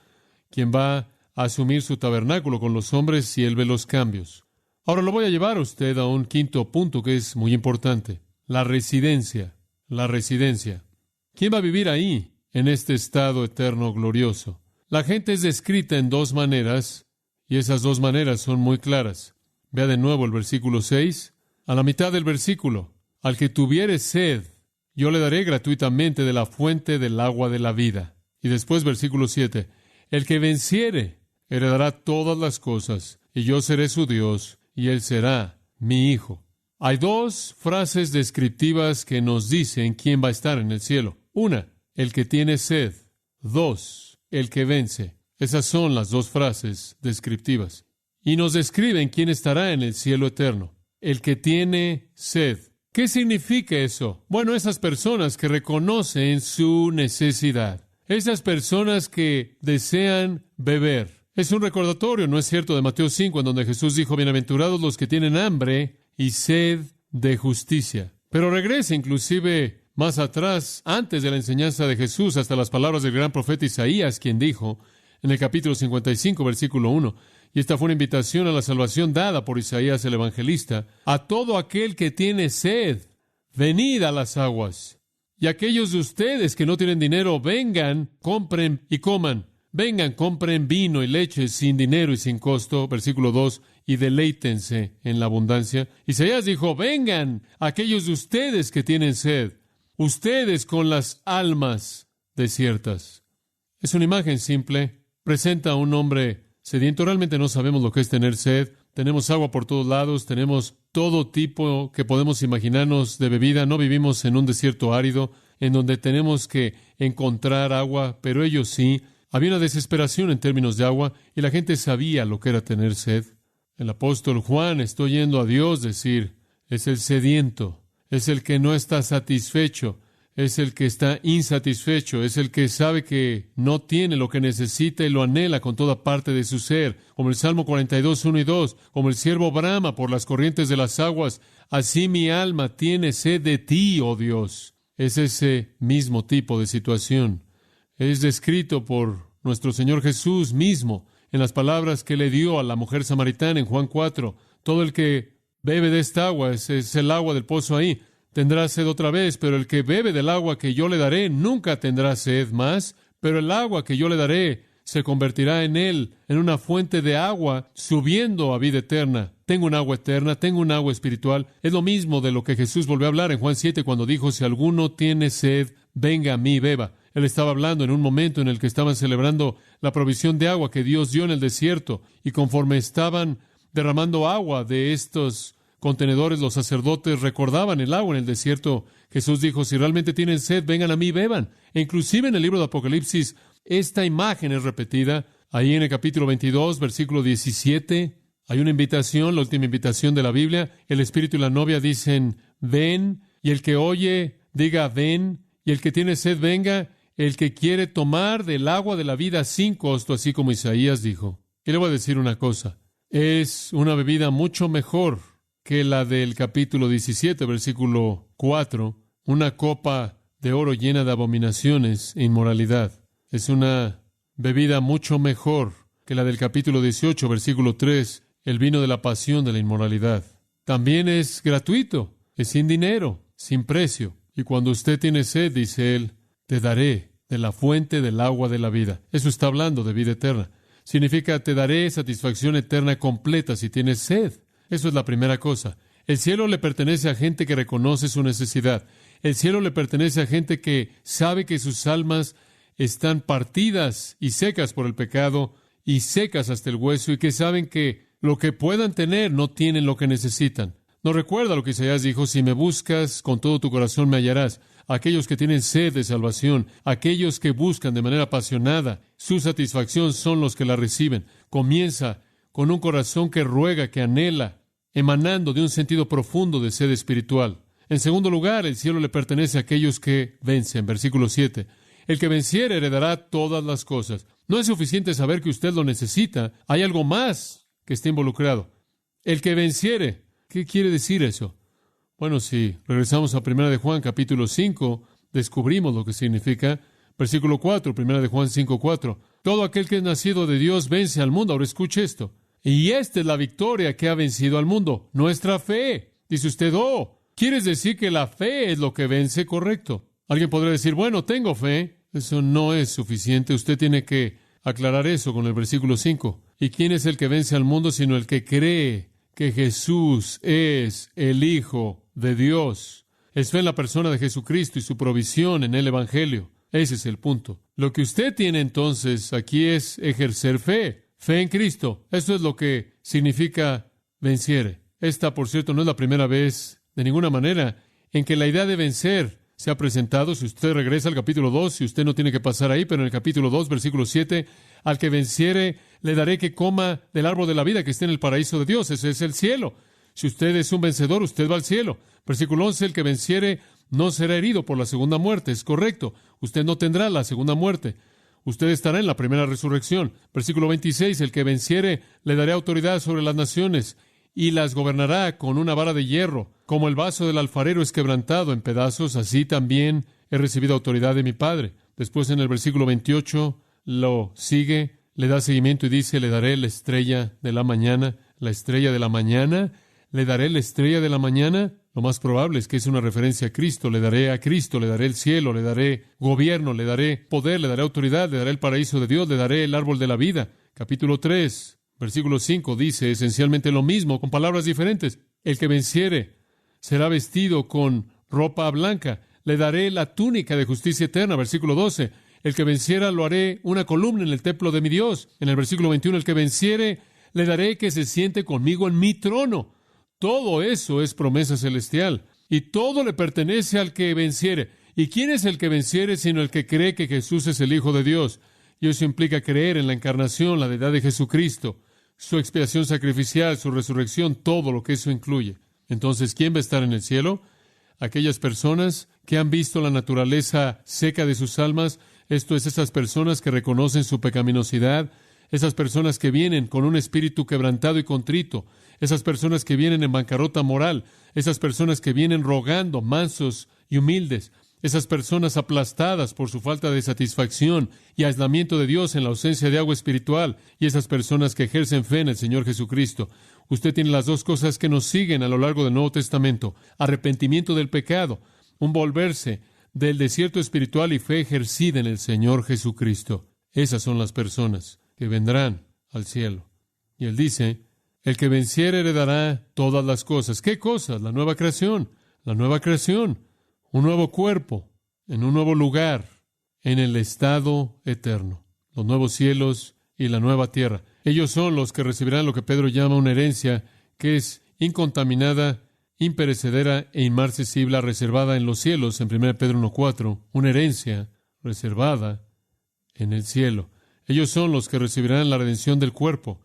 quien va a asumir su tabernáculo con los hombres, y él ve los cambios. Ahora lo voy a llevar a usted a un quinto punto que es muy importante. La residencia. La residencia. ¿Quién va a vivir ahí, en este estado eterno glorioso? La gente es descrita en dos maneras, y esas dos maneras son muy claras. Vea de nuevo el versículo 6. A la mitad del versículo. Al que tuviere sed, yo le daré gratuitamente de la fuente del agua de la vida. Y después versículo 7. El que venciere, heredará todas las cosas, y yo seré su Dios, y él será mi hijo. Hay dos frases descriptivas que nos dicen quién va a estar en el cielo. Una, el que tiene sed. Dos, el que vence. Esas son las dos frases descriptivas. Y nos describen quién estará en el cielo eterno. El que tiene sed. ¿Qué significa eso? Bueno, esas personas que reconocen su necesidad. Esas personas que desean beber. Es un recordatorio, ¿no es cierto?, de Mateo 5, en donde Jesús dijo, bienaventurados los que tienen hambre y sed de justicia. Pero regresa inclusive más atrás, antes de la enseñanza de Jesús, hasta las palabras del gran profeta Isaías, quien dijo en el capítulo 55, versículo 1, y esta fue una invitación a la salvación dada por Isaías el evangelista, a todo aquel que tiene sed, venid a las aguas. Y aquellos de ustedes que no tienen dinero, vengan, compren y coman. Vengan, compren vino y leche sin dinero y sin costo, versículo 2, y deleítense en la abundancia. Isaías dijo, vengan, aquellos de ustedes que tienen sed, ustedes con las almas desiertas. Es una imagen simple, presenta a un hombre sediento. Realmente no sabemos lo que es tener sed. Tenemos agua por todos lados, tenemos todo tipo que podemos imaginarnos de bebida. No vivimos en un desierto árido en donde tenemos que encontrar agua, pero ellos sí. Había una desesperación en términos de agua y la gente sabía lo que era tener sed. El apóstol Juan está oyendo a Dios decir, es el sediento, es el que no está satisfecho, es el que está insatisfecho, es el que sabe que no tiene lo que necesita y lo anhela con toda parte de su ser, como el Salmo 42, 1 y 2, como el siervo brama por las corrientes de las aguas, así mi alma tiene sed de ti, oh Dios. Es ese mismo tipo de situación. Es descrito por nuestro Señor Jesús mismo en las palabras que le dio a la mujer samaritana en Juan 4. Todo el que bebe de esta agua, es el agua del pozo ahí, tendrá sed otra vez, pero el que bebe del agua que yo le daré nunca tendrá sed más, pero el agua que yo le daré se convertirá en él, en una fuente de agua subiendo a vida eterna. Tengo un agua eterna, tengo un agua espiritual. Es lo mismo de lo que Jesús volvió a hablar en Juan 7 cuando dijo, si alguno tiene sed, venga a mí, beba. Él estaba hablando en un momento en el que estaban celebrando la provisión de agua que Dios dio en el desierto, y conforme estaban derramando agua de estos contenedores, los sacerdotes recordaban el agua en el desierto. Jesús dijo, si realmente tienen sed, vengan a mí y beban. E inclusive en el libro de Apocalipsis, esta imagen es repetida. Ahí en el capítulo 22, versículo 17, hay una invitación, la última invitación de la Biblia. El Espíritu y la novia dicen, ven, y el que oye, diga, ven, y el que tiene sed, venga, el que quiere tomar del agua de la vida sin costo, así como Isaías dijo. Y le voy a decir una cosa, es una bebida mucho mejor que la del capítulo 17, versículo 4, una copa de oro llena de abominaciones e inmoralidad. Es una bebida mucho mejor que la del capítulo 18, versículo 3, el vino de la pasión de la inmoralidad. También es gratuito, es sin dinero, sin precio. Y cuando usted tiene sed, dice él, te daré de la fuente del agua de la vida. Eso está hablando de vida eterna. Significa, te daré satisfacción eterna completa si tienes sed. Eso es la primera cosa. El cielo le pertenece a gente que reconoce su necesidad. El cielo le pertenece a gente que sabe que sus almas están partidas y secas por el pecado y secas hasta el hueso, y que saben que lo que puedan tener no tienen lo que necesitan. ¿No recuerda lo que Isaías dijo? Si me buscas con todo tu corazón me hallarás. Aquellos que tienen sed de salvación, aquellos que buscan de manera apasionada, su satisfacción son los que la reciben. Comienza con un corazón que ruega, que anhela, emanando de un sentido profundo de sed espiritual. En segundo lugar, el cielo le pertenece a aquellos que vencen. Versículo 7. El que venciere heredará todas las cosas. No es suficiente saber que usted lo necesita. Hay algo más que está involucrado. El que venciere. ¿Qué quiere decir eso? Bueno, si regresamos a 1 de Juan, capítulo 5, descubrimos lo que significa. Versículo 4, 1 de Juan 5, 4. Todo aquel que es nacido de Dios vence al mundo. Ahora escuche esto. Y esta es la victoria que ha vencido al mundo, nuestra fe. Dice usted, ¿quieres decir que la fe es lo que vence? Correcto. Alguien podría decir, bueno, tengo fe. Eso no es suficiente. Usted tiene que aclarar eso con el versículo 5. ¿Y quién es el que vence al mundo sino el que cree que Jesús es el Hijo de Dios? Es fe en la persona de Jesucristo y su provisión en el Evangelio. Ese es el punto. Lo que usted tiene entonces aquí es ejercer fe. Fe en Cristo. Esto es lo que significa venciere. Esta, por cierto, no es la primera vez, de ninguna manera, en que la idea de vencer se ha presentado. Si usted regresa al capítulo 2, si usted no tiene que pasar ahí, pero en el capítulo 2, versículo 7, al que venciere, le daré que coma del árbol de la vida que está en el paraíso de Dios. Ese es el cielo. Si usted es un vencedor, usted va al cielo. Versículo 11, el que venciere no será herido por la segunda muerte. Es correcto. Usted no tendrá la segunda muerte. Usted estará en la primera resurrección. Versículo 26, el que venciere le daré autoridad sobre las naciones y las gobernará con una vara de hierro. Como el vaso del alfarero es quebrantado en pedazos, así también he recibido autoridad de mi Padre. Después en el versículo 28 lo sigue, le da seguimiento y dice, le daré la estrella de la mañana. La estrella de la mañana, le daré la estrella de la mañana. Lo más probable es que es una referencia a Cristo. Le daré a Cristo, le daré el cielo, le daré gobierno, le daré poder, le daré autoridad, le daré el paraíso de Dios, le daré el árbol de la vida. Capítulo 3, versículo 5 dice esencialmente lo mismo, con palabras diferentes. El que venciere será vestido con ropa blanca. Le daré la túnica de justicia eterna. Versículo 12. El que venciera lo haré una columna en el templo de mi Dios. En el versículo 21, el que venciere le daré que se siente conmigo en mi trono. Todo eso es promesa celestial. Y todo le pertenece al que venciere. ¿Y quién es el que venciere sino el que cree que Jesús es el Hijo de Dios? Y eso implica creer en la encarnación, la deidad de Jesucristo, su expiación sacrificial, su resurrección, todo lo que eso incluye. Entonces, ¿quién va a estar en el cielo? Aquellas personas que han visto la naturaleza seca de sus almas, esto es, esas personas que reconocen su pecaminosidad, esas personas que vienen con un espíritu quebrantado y contrito, esas personas que vienen en bancarrota moral, esas personas que vienen rogando, mansos y humildes, esas personas aplastadas por su falta de satisfacción y aislamiento de Dios en la ausencia de agua espiritual, y esas personas que ejercen fe en el Señor Jesucristo. Usted tiene las dos cosas que nos siguen a lo largo del Nuevo Testamento: arrepentimiento del pecado, un volverse del desierto espiritual, y fe ejercida en el Señor Jesucristo. Esas son las personas que vendrán al cielo. Y Él dice, el que venciere heredará todas las cosas. ¿Qué cosas? La nueva creación. La nueva creación. Un nuevo cuerpo, en un nuevo lugar, en el estado eterno. Los nuevos cielos y la nueva tierra. Ellos son los que recibirán lo que Pedro llama una herencia, que es incontaminada, imperecedera e inmarcesible, reservada en los cielos, en 1 Pedro 1:4, una herencia reservada en el cielo. Ellos son los que recibirán la redención del cuerpo,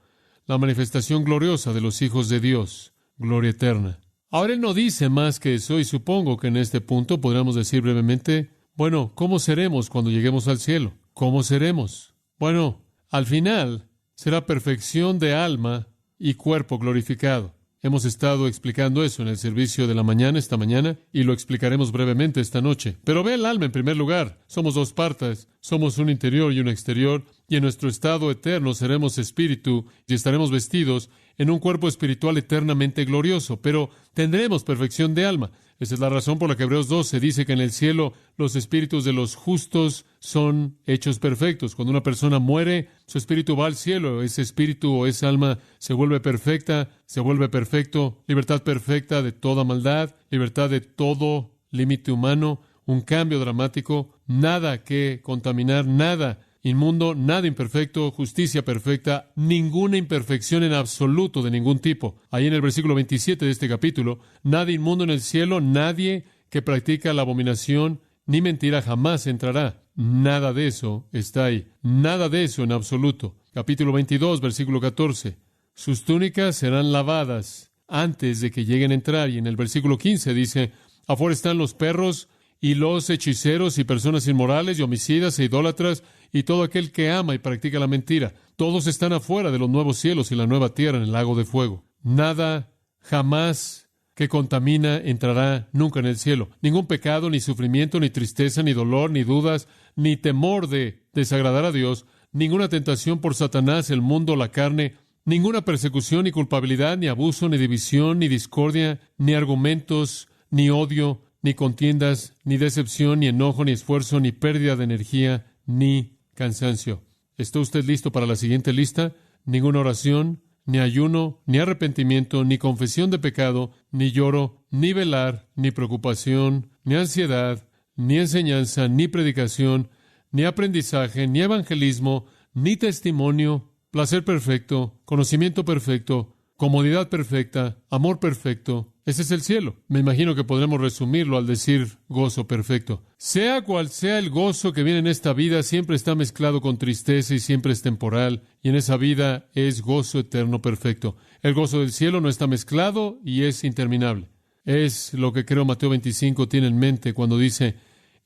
la manifestación gloriosa de los hijos de Dios, gloria eterna. Ahora Él no dice más que eso, y supongo que en este punto podríamos decir brevemente, bueno, ¿cómo seremos cuando lleguemos al cielo? ¿Cómo seremos? Bueno, al final será perfección de alma y cuerpo glorificado. Hemos estado explicando eso en el servicio de la mañana, esta mañana, y lo explicaremos brevemente esta noche. Pero ve el alma en primer lugar. Somos dos partes. Somos un interior y un exterior, y en nuestro estado eterno seremos espíritu y estaremos vestidos en un cuerpo espiritual eternamente glorioso, pero tendremos perfección de alma. Esa es la razón por la que Hebreos 12 dice que en el cielo los espíritus de los justos son hechos perfectos. Cuando una persona muere, su espíritu va al cielo. Ese espíritu o esa alma se vuelve perfecta, se vuelve perfecto, libertad perfecta de toda maldad, libertad de todo límite humano, un cambio dramático, nada que contaminar, nada inmundo, nada imperfecto, justicia perfecta, ninguna imperfección en absoluto de ningún tipo. Ahí en el versículo 27 de este capítulo, nada inmundo en el cielo, nadie que practica la abominación ni mentira jamás entrará. Nada de eso está ahí. Nada de eso en absoluto. Capítulo 22, versículo 14. Sus túnicas serán lavadas antes de que lleguen a entrar. Y en el versículo 15 dice, afuera están los perros y los hechiceros y personas inmorales y homicidas e idólatras y todo aquel que ama y practica la mentira. Todos están afuera de los nuevos cielos y la nueva tierra en el lago de fuego. Nada jamás que contamina entrará nunca en el cielo. Ningún pecado, ni sufrimiento, ni tristeza, ni dolor, ni dudas, ni temor de desagradar a Dios, ninguna tentación por Satanás, el mundo, la carne, ninguna persecución, ni culpabilidad, ni abuso, ni división, ni discordia, ni argumentos, ni odio, ni contiendas, ni decepción, ni enojo, ni esfuerzo, ni pérdida de energía, ni cansancio. ¿Está usted listo para la siguiente lista? Ninguna oración, ni ayuno, ni arrepentimiento, ni confesión de pecado, ni lloro, ni velar, ni preocupación, ni ansiedad, ni enseñanza, ni predicación, ni aprendizaje, ni evangelismo, ni testimonio, placer perfecto, conocimiento perfecto, comodidad perfecta, amor perfecto. Ese es el cielo. Me imagino que podremos resumirlo al decir gozo perfecto. Sea cual sea el gozo que viene en esta vida, siempre está mezclado con tristeza y siempre es temporal. Y en esa vida es gozo eterno perfecto. El gozo del cielo no está mezclado y es interminable. Es lo que creo Mateo 25 tiene en mente cuando dice,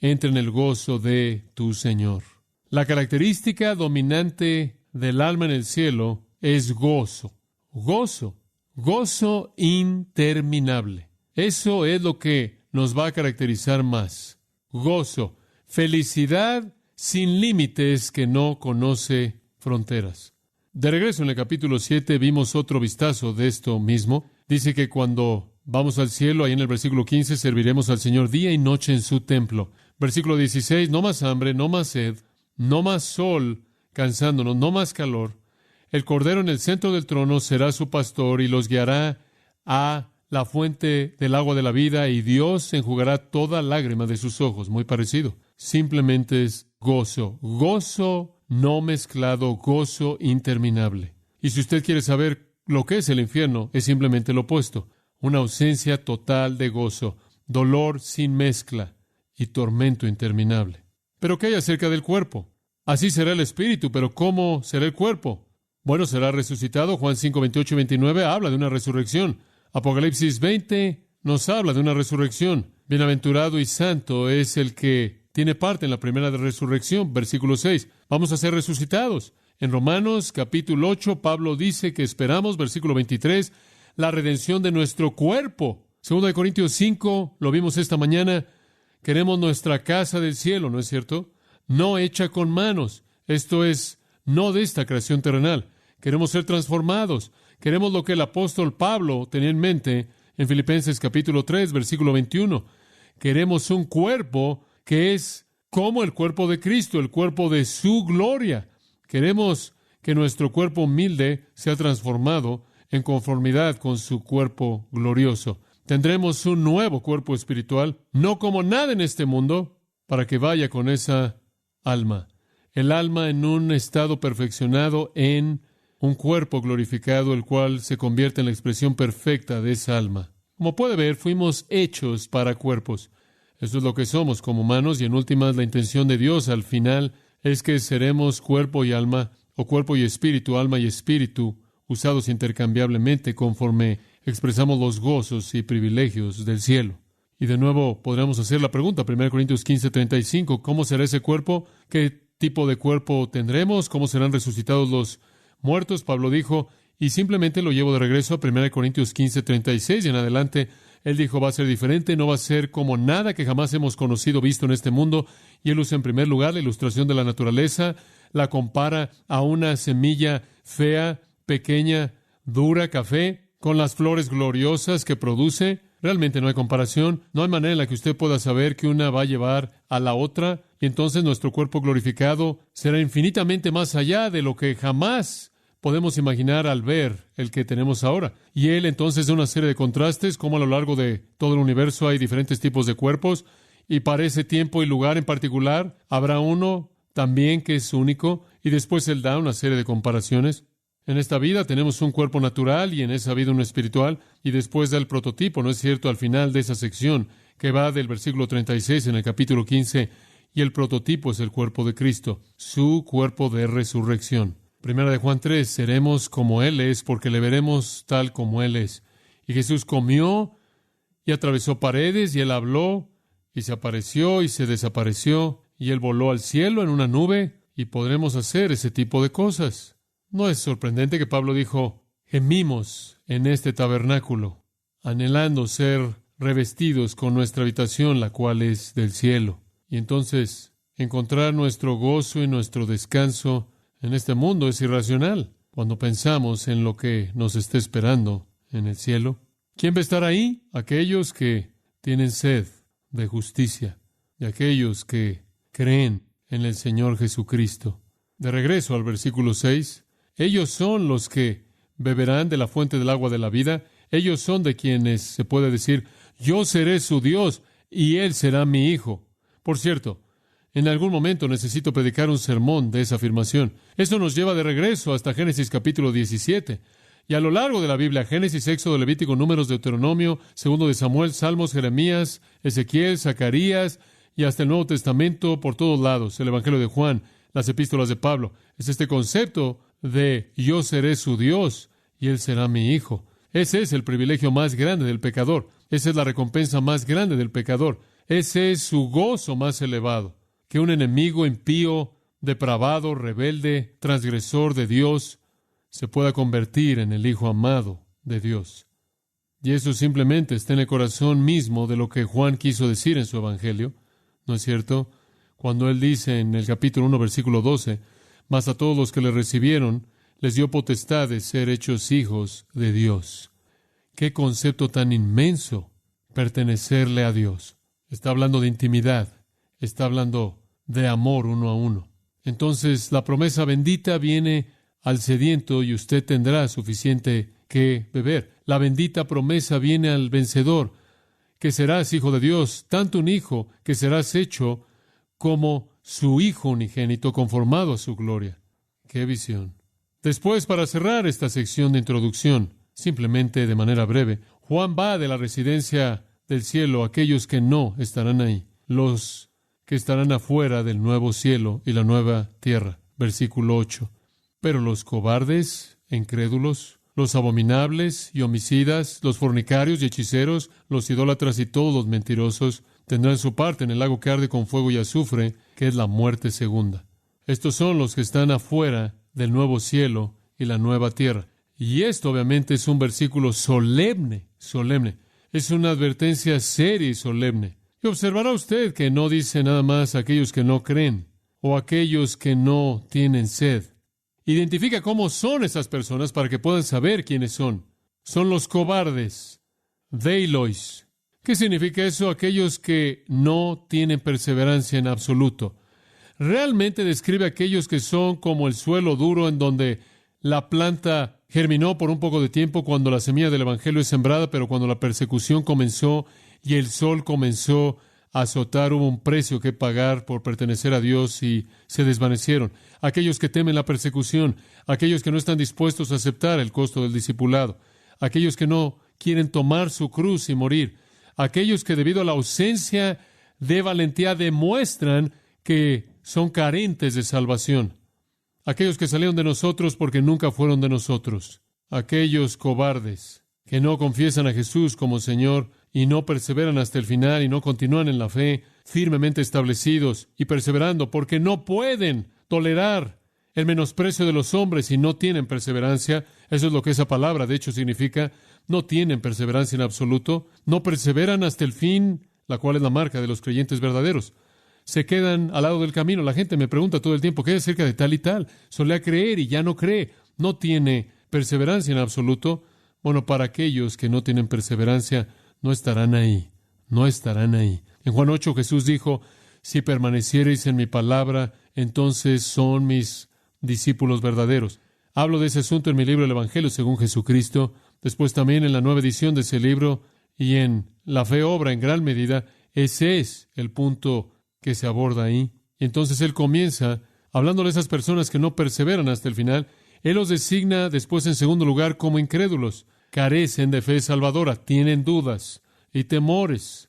entra en el gozo de tu Señor. La característica dominante del alma en el cielo es gozo. Gozo. Gozo interminable. Eso es lo que nos va a caracterizar más. Gozo. Felicidad sin límites que no conoce fronteras. De regreso en el capítulo 7 vimos otro vistazo de esto mismo. Dice que cuando vamos al cielo, ahí en el versículo 15, serviremos al Señor día y noche en su templo. Versículo 16, no más hambre, no más sed, no más sol cansándonos, no más calor. El Cordero en el centro del trono será su pastor y los guiará a la fuente del agua de la vida y Dios enjugará toda lágrima de sus ojos. Muy parecido. Simplemente es gozo. Gozo no mezclado, gozo interminable. Y si usted quiere saber lo que es el infierno, es simplemente lo opuesto. Una ausencia total de gozo, dolor sin mezcla y tormento interminable. ¿Pero qué hay acerca del cuerpo? Así será el espíritu, pero ¿cómo será el cuerpo? Bueno, será resucitado. Juan 5, 28 y 29 habla de una resurrección. Apocalipsis 20 nos habla de una resurrección. Bienaventurado y santo es el que tiene parte en la primera resurrección. Versículo 6. Vamos a ser resucitados. En Romanos capítulo 8, Pablo dice que esperamos, versículo 23, la redención de nuestro cuerpo. 2 Corintios 5, lo vimos esta mañana. Queremos nuestra casa del cielo, ¿no es cierto? No hecha con manos. Esto es, no de esta creación terrenal. Queremos ser transformados. Queremos lo que el apóstol Pablo tenía en mente en Filipenses capítulo 3, versículo 21. Queremos un cuerpo que es como el cuerpo de Cristo, el cuerpo de su gloria. Queremos que nuestro cuerpo humilde sea transformado en conformidad con su cuerpo glorioso. Tendremos un nuevo cuerpo espiritual, no como nada en este mundo, para que vaya con esa alma. El alma en un estado perfeccionado en un cuerpo glorificado, el cual se convierte en la expresión perfecta de esa alma. Como puede ver, fuimos hechos para cuerpos. Eso es lo que somos como humanos, y en últimas la intención de Dios al final es que seremos cuerpo y alma, o cuerpo y espíritu, alma y espíritu, usados intercambiablemente conforme expresamos los gozos y privilegios del cielo. Y de nuevo podríamos hacer la pregunta, 1 Corintios 15:35, ¿cómo será ese cuerpo? ¿Qué tipo de cuerpo tendremos? ¿Cómo serán resucitados los muertos? Pablo dijo, y simplemente lo llevo de regreso a 1 Corintios 15:36 y en adelante. Él dijo, va a ser diferente, no va a ser como nada que jamás hemos conocido, visto en este mundo. Y él usa en primer lugar la ilustración de la naturaleza, la compara a una semilla fea, pequeña, dura, café, con las flores gloriosas que produce. Realmente no hay comparación, no hay manera en la que usted pueda saber que una va a llevar a la otra, y entonces nuestro cuerpo glorificado será infinitamente más allá de lo que jamás podemos imaginar al ver el que tenemos ahora. Y él entonces da una serie de contrastes, como a lo largo de todo el universo hay diferentes tipos de cuerpos, y para ese tiempo y lugar en particular habrá uno también que es único, y después él da una serie de comparaciones. En esta vida tenemos un cuerpo natural y en esa vida uno espiritual, y después da el prototipo, ¿no es cierto?, al final de esa sección, que va del versículo 36 en el capítulo 15, y el prototipo es el cuerpo de Cristo, su cuerpo de resurrección. Primera de Juan 3, seremos como Él es, porque le veremos tal como Él es. Y Jesús comió y atravesó paredes, y Él habló, y se apareció y se desapareció, y Él voló al cielo en una nube, y podremos hacer ese tipo de cosas. ¿No es sorprendente que Pablo dijo, gemimos en este tabernáculo, anhelando ser revestidos con nuestra habitación, la cual es del cielo? Y entonces, encontrar nuestro gozo y nuestro descanso en este mundo es irracional cuando pensamos en lo que nos está esperando en el cielo. ¿Quién va a estar ahí? Aquellos que tienen sed de justicia, y aquellos que creen en el Señor Jesucristo. De regreso al versículo 6, ellos son los que beberán de la fuente del agua de la vida. Ellos son de quienes se puede decir, yo seré su Dios y Él será mi hijo. Por cierto, en algún momento necesito predicar un sermón de esa afirmación. Eso nos lleva de regreso hasta Génesis capítulo 17. Y a lo largo de la Biblia, Génesis, Éxodo, Levítico, Números, Deuteronomio, Segundo de Samuel, Salmos, Jeremías, Ezequiel, Zacarías y hasta el Nuevo Testamento por todos lados, el Evangelio de Juan, las epístolas de Pablo. Es este concepto de yo seré su Dios y Él será mi hijo. Ese es el privilegio más grande del pecador. Esa es la recompensa más grande del pecador. Ese es su gozo más elevado. Que un enemigo impío, depravado, rebelde, transgresor de Dios, se pueda convertir en el Hijo amado de Dios. Y eso simplemente está en el corazón mismo de lo que Juan quiso decir en su Evangelio, ¿no es cierto? Cuando él dice en el capítulo 1, versículo 12, mas a todos los que le recibieron, les dio potestad de ser hechos hijos de Dios. ¡Qué concepto tan inmenso! Pertenecerle a Dios. Está hablando de intimidad, está hablando de amor uno a uno. Entonces, la promesa bendita viene al sediento y usted tendrá suficiente que beber. La bendita promesa viene al vencedor, que serás hijo de Dios, tanto un hijo que serás hecho como su Hijo unigénito conformado a su gloria. ¡Qué visión! Después, para cerrar esta sección de introducción, simplemente de manera breve, Juan va de la residencia del cielo a aquellos que no estarán ahí, los que estarán afuera del nuevo cielo y la nueva tierra. Versículo 8. Pero los cobardes, incrédulos, los abominables y homicidas, los fornicarios y hechiceros, los idólatras y todos los mentirosos, tendrán su parte en el lago que arde con fuego y azufre, que es la muerte segunda. Estos son los que están afuera del nuevo cielo y la nueva tierra. Y esto obviamente es un versículo solemne. Es una advertencia seria y solemne. Y observará usted que no dice nada más aquellos que no creen o aquellos que no tienen sed. Identifica cómo son esas personas para que puedan saber quiénes son. Son los cobardes. Deilois. ¿Qué significa eso? Aquellos que no tienen perseverancia en absoluto. Realmente describe a aquellos que son como el suelo duro en donde la planta germinó por un poco de tiempo cuando la semilla del Evangelio es sembrada, pero cuando la persecución comenzó y el sol comenzó azotar, hubo un precio que pagar por pertenecer a Dios y se desvanecieron. Aquellos que temen la persecución, aquellos que no están dispuestos a aceptar el costo del discipulado, aquellos que no quieren tomar su cruz y morir, aquellos que debido a la ausencia de valentía demuestran que son carentes de salvación, aquellos que salieron de nosotros porque nunca fueron de nosotros, aquellos cobardes que no confiesan a Jesús como Señor y no perseveran hasta el final y no continúan en la fe, firmemente establecidos y perseverando, porque no pueden tolerar el menosprecio de los hombres y no tienen perseverancia. Eso es lo que esa palabra, de hecho, significa. No tienen perseverancia en absoluto, no perseveran hasta el fin, la cual es la marca de los creyentes verdaderos. Se quedan al lado del camino. La gente me pregunta todo el tiempo, ¿qué es acerca de tal y tal? Solía creer y ya no cree. No tiene perseverancia en absoluto. Bueno, para aquellos que no tienen perseverancia, no estarán ahí. No estarán ahí. En Juan 8 Jesús dijo, si permaneciereis en mi palabra, entonces son mis discípulos verdaderos. Hablo de ese asunto en mi libro El Evangelio según Jesucristo. Después también en la nueva edición de ese libro y en La Fe Obra en gran medida. Ese es el punto que se aborda ahí. Y entonces él comienza hablando de esas personas que no perseveran hasta el final. Él los designa después en segundo lugar como incrédulos. Carecen de fe salvadora, tienen dudas y temores.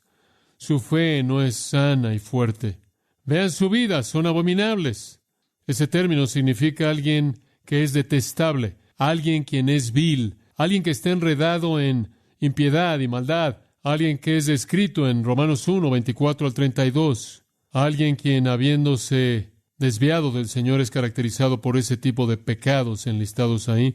Su fe no es sana y fuerte. Vean su vida, son abominables. Ese término significa alguien que es detestable, alguien quien es vil, alguien que está enredado en impiedad y maldad, alguien que es descrito en Romanos 1, 24 al 32, alguien quien habiéndose desviado del Señor es caracterizado por ese tipo de pecados enlistados ahí.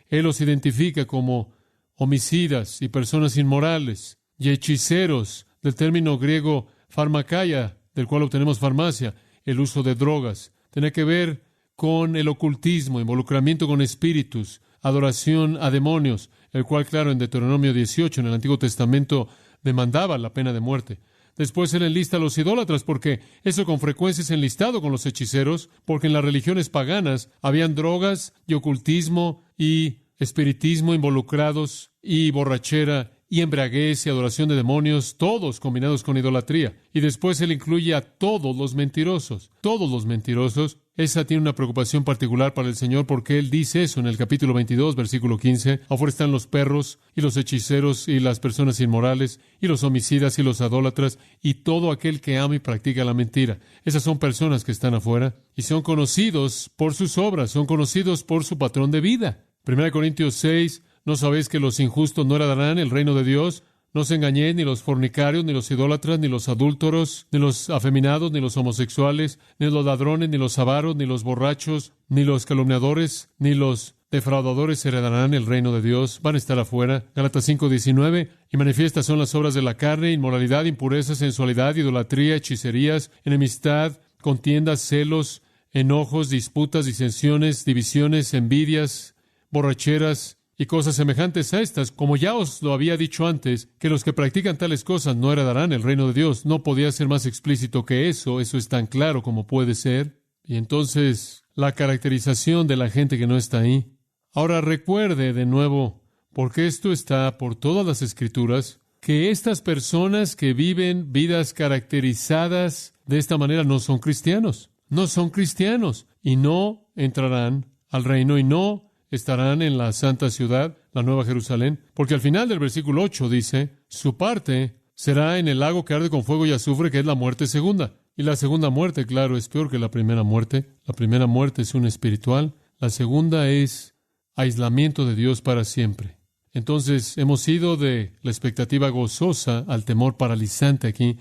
Él los identifica como homicidas y personas inmorales y hechiceros, del término griego pharmakeia, del cual obtenemos farmacia, el uso de drogas. Tiene que ver con el ocultismo, involucramiento con espíritus, adoración a demonios, el cual, claro, en Deuteronomio 18, en el Antiguo Testamento, demandaba la pena de muerte. Después él enlista a los idólatras, porque eso con frecuencia es enlistado con los hechiceros, porque en las religiones paganas habían drogas y ocultismo y espiritismo involucrados y borrachera y embriaguez y adoración de demonios, todos combinados con idolatría. Y después él incluye a todos los mentirosos. Todos los mentirosos. Esa tiene una preocupación particular para el Señor porque él dice eso en el capítulo 22, versículo 15. Afuera están los perros y los hechiceros y las personas inmorales y los homicidas y los adólatras y todo aquel que ama y practica la mentira. Esas son personas que están afuera y son conocidos por sus obras, son conocidos por su patrón de vida. 1 Corintios 6, ¿no sabéis que los injustos no heredarán el reino de Dios? No os engañéis, ni los fornicarios, ni los idólatras, ni los adúlteros, ni los afeminados, ni los homosexuales, ni los ladrones, ni los avaros, ni los borrachos, ni los calumniadores, ni los defraudadores heredarán el reino de Dios. Van a estar afuera. Gálatas 5:19. Y manifiestas son las obras de la carne, inmoralidad, impureza, sensualidad, idolatría, hechicerías, enemistad, contiendas, celos, enojos, disputas, disensiones, divisiones, envidias, borracheras y cosas semejantes a estas, como ya os lo había dicho antes, que los que practican tales cosas no heredarán el reino de Dios. No podía ser más explícito que eso es tan claro como puede ser. Y entonces, la caracterización de la gente que no está ahí. Ahora recuerde de nuevo, porque esto está por todas las Escrituras, que estas personas que viven vidas caracterizadas de esta manera no son cristianos. No son cristianos y no entrarán al reino y no estarán en la santa ciudad, la Nueva Jerusalén, porque al final del versículo 8 dice, su parte será en el lago que arde con fuego y azufre, que es la muerte segunda. Y la segunda muerte, claro, es peor que la primera muerte. La primera muerte es una espiritual, la segunda es aislamiento de Dios para siempre. Entonces, hemos ido de la expectativa gozosa al temor paralizante aquí,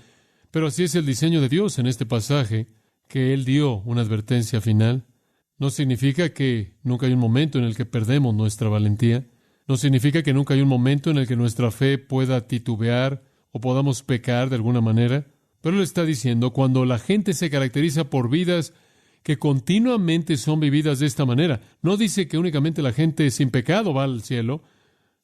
pero así es el diseño de Dios en este pasaje, que Él dio una advertencia final. No significa que nunca hay un momento en el que perdemos nuestra valentía. No significa que nunca hay un momento en el que nuestra fe pueda titubear o podamos pecar de alguna manera. Pero Él está diciendo, cuando la gente se caracteriza por vidas que continuamente son vividas de esta manera, no dice que únicamente la gente sin pecado va al cielo.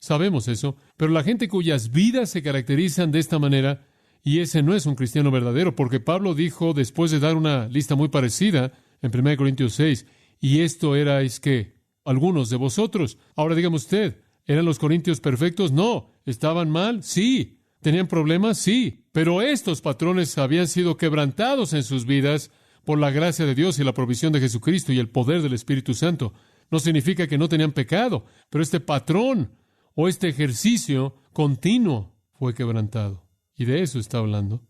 Sabemos eso. Pero la gente cuyas vidas se caracterizan de esta manera, y ese no es un cristiano verdadero, porque Pablo dijo, después de dar una lista muy parecida, en 1 Corintios 6, y esto erais, ¿qué? Algunos de vosotros. Ahora dígame usted, ¿eran los corintios perfectos? No. ¿Estaban mal? Sí. ¿Tenían problemas? Sí, pero estos patrones habían sido quebrantados en sus vidas por la gracia de Dios y la provisión de Jesucristo y el poder del Espíritu Santo. No significa que no tenían pecado, pero este patrón o este ejercicio continuo fue quebrantado. Y de eso está hablando.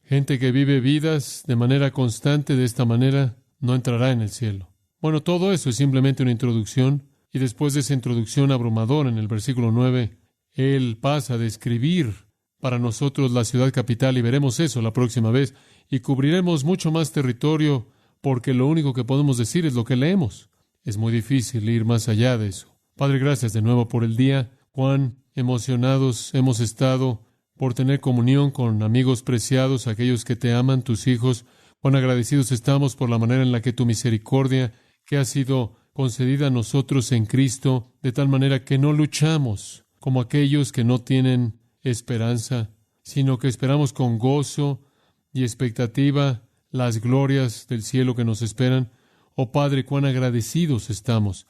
Gente que vive vidas de manera constante de esta manera no entrará en el cielo. Bueno, todo eso es simplemente una introducción, y después de esa introducción abrumadora en el versículo 9, Él pasa a describir para nosotros la ciudad capital, y veremos eso la próxima vez, y cubriremos mucho más territorio, porque lo único que podemos decir es lo que leemos. Es muy difícil ir más allá de eso. Padre, gracias de nuevo por el día. Cuán emocionados hemos estado por tener comunión con amigos preciados, aquellos que te aman, tus hijos. Cuán agradecidos estamos por la manera en la que tu misericordia, que ha sido concedida a nosotros en Cristo, de tal manera que no luchamos como aquellos que no tienen esperanza, sino que esperamos con gozo y expectativa las glorias del cielo que nos esperan. Oh Padre, cuán agradecidos estamos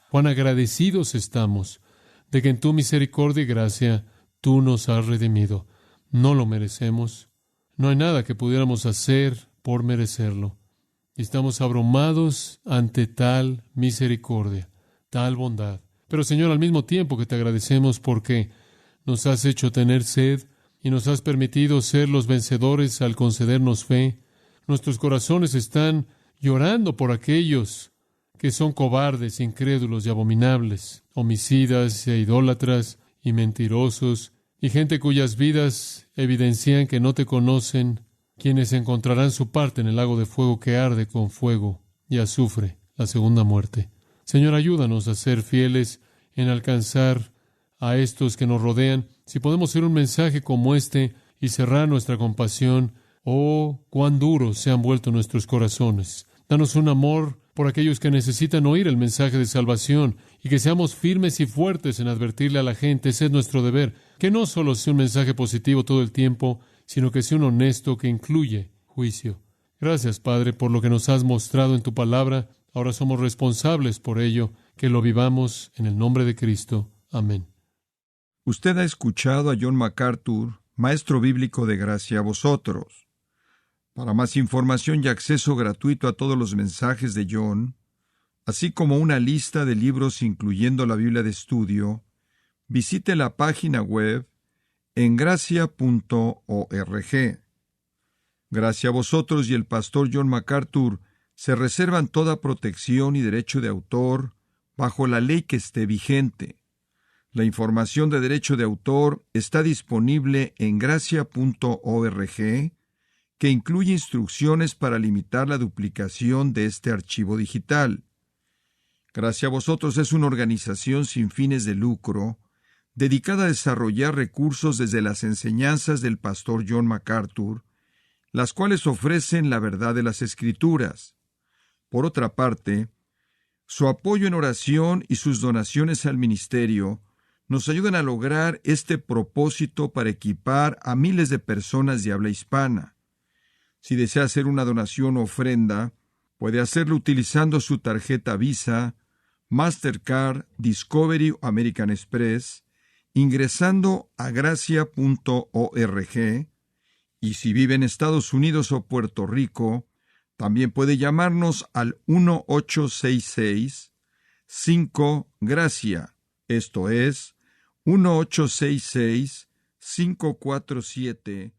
de que en tu misericordia y gracia tú nos has redimido. No lo merecemos. No hay nada que pudiéramos hacer por merecerlo. Estamos abrumados ante tal misericordia, tal bondad. Pero Señor, al mismo tiempo que te agradecemos porque nos has hecho tener sed y nos has permitido ser los vencedores al concedernos fe, nuestros corazones están llorando por aquellos que son cobardes, incrédulos y abominables, homicidas e idólatras y mentirosos, y gente cuyas vidas evidencian que no te conocen, quienes encontrarán su parte en el lago de fuego que arde con fuego y azufre, la segunda muerte. Señor, ayúdanos a ser fieles en alcanzar a estos que nos rodean. Si podemos hacer un mensaje como este y cerrar nuestra compasión, oh, cuán duros se han vuelto nuestros corazones. Danos un amor por aquellos que necesitan oír el mensaje de salvación y que seamos firmes y fuertes en advertirle a la gente. Ese es nuestro deber. Que no solo sea un mensaje positivo todo el tiempo, sino que sea un honesto que incluye juicio. Gracias, Padre, por lo que nos has mostrado en tu palabra. Ahora somos responsables por ello. Que lo vivamos en el nombre de Cristo. Amén. Usted ha escuchado a John MacArthur, maestro bíblico de gracia a vosotros. Para más información y acceso gratuito a todos los mensajes de John, así como una lista de libros incluyendo la Biblia de estudio, visite la página web en gracia.org. Gracia a vosotros y el pastor John MacArthur se reservan toda protección y derecho de autor bajo la ley que esté vigente. La información de derecho de autor está disponible en gracia.org, que incluye instrucciones para limitar la duplicación de este archivo digital. Gracia a vosotros es una organización sin fines de lucro, dedicada a desarrollar recursos desde las enseñanzas del pastor John MacArthur, las cuales ofrecen la verdad de las Escrituras. Por otra parte, su apoyo en oración y sus donaciones al ministerio nos ayudan a lograr este propósito para equipar a miles de personas de habla hispana. Si desea hacer una donación o ofrenda, puede hacerlo utilizando su tarjeta Visa, Mastercard, Discovery o American Express, ingresando a gracia.org, y si vive en Estados Unidos o Puerto Rico, también puede llamarnos al 1-866-5-GRACIA, esto es, 1-866-547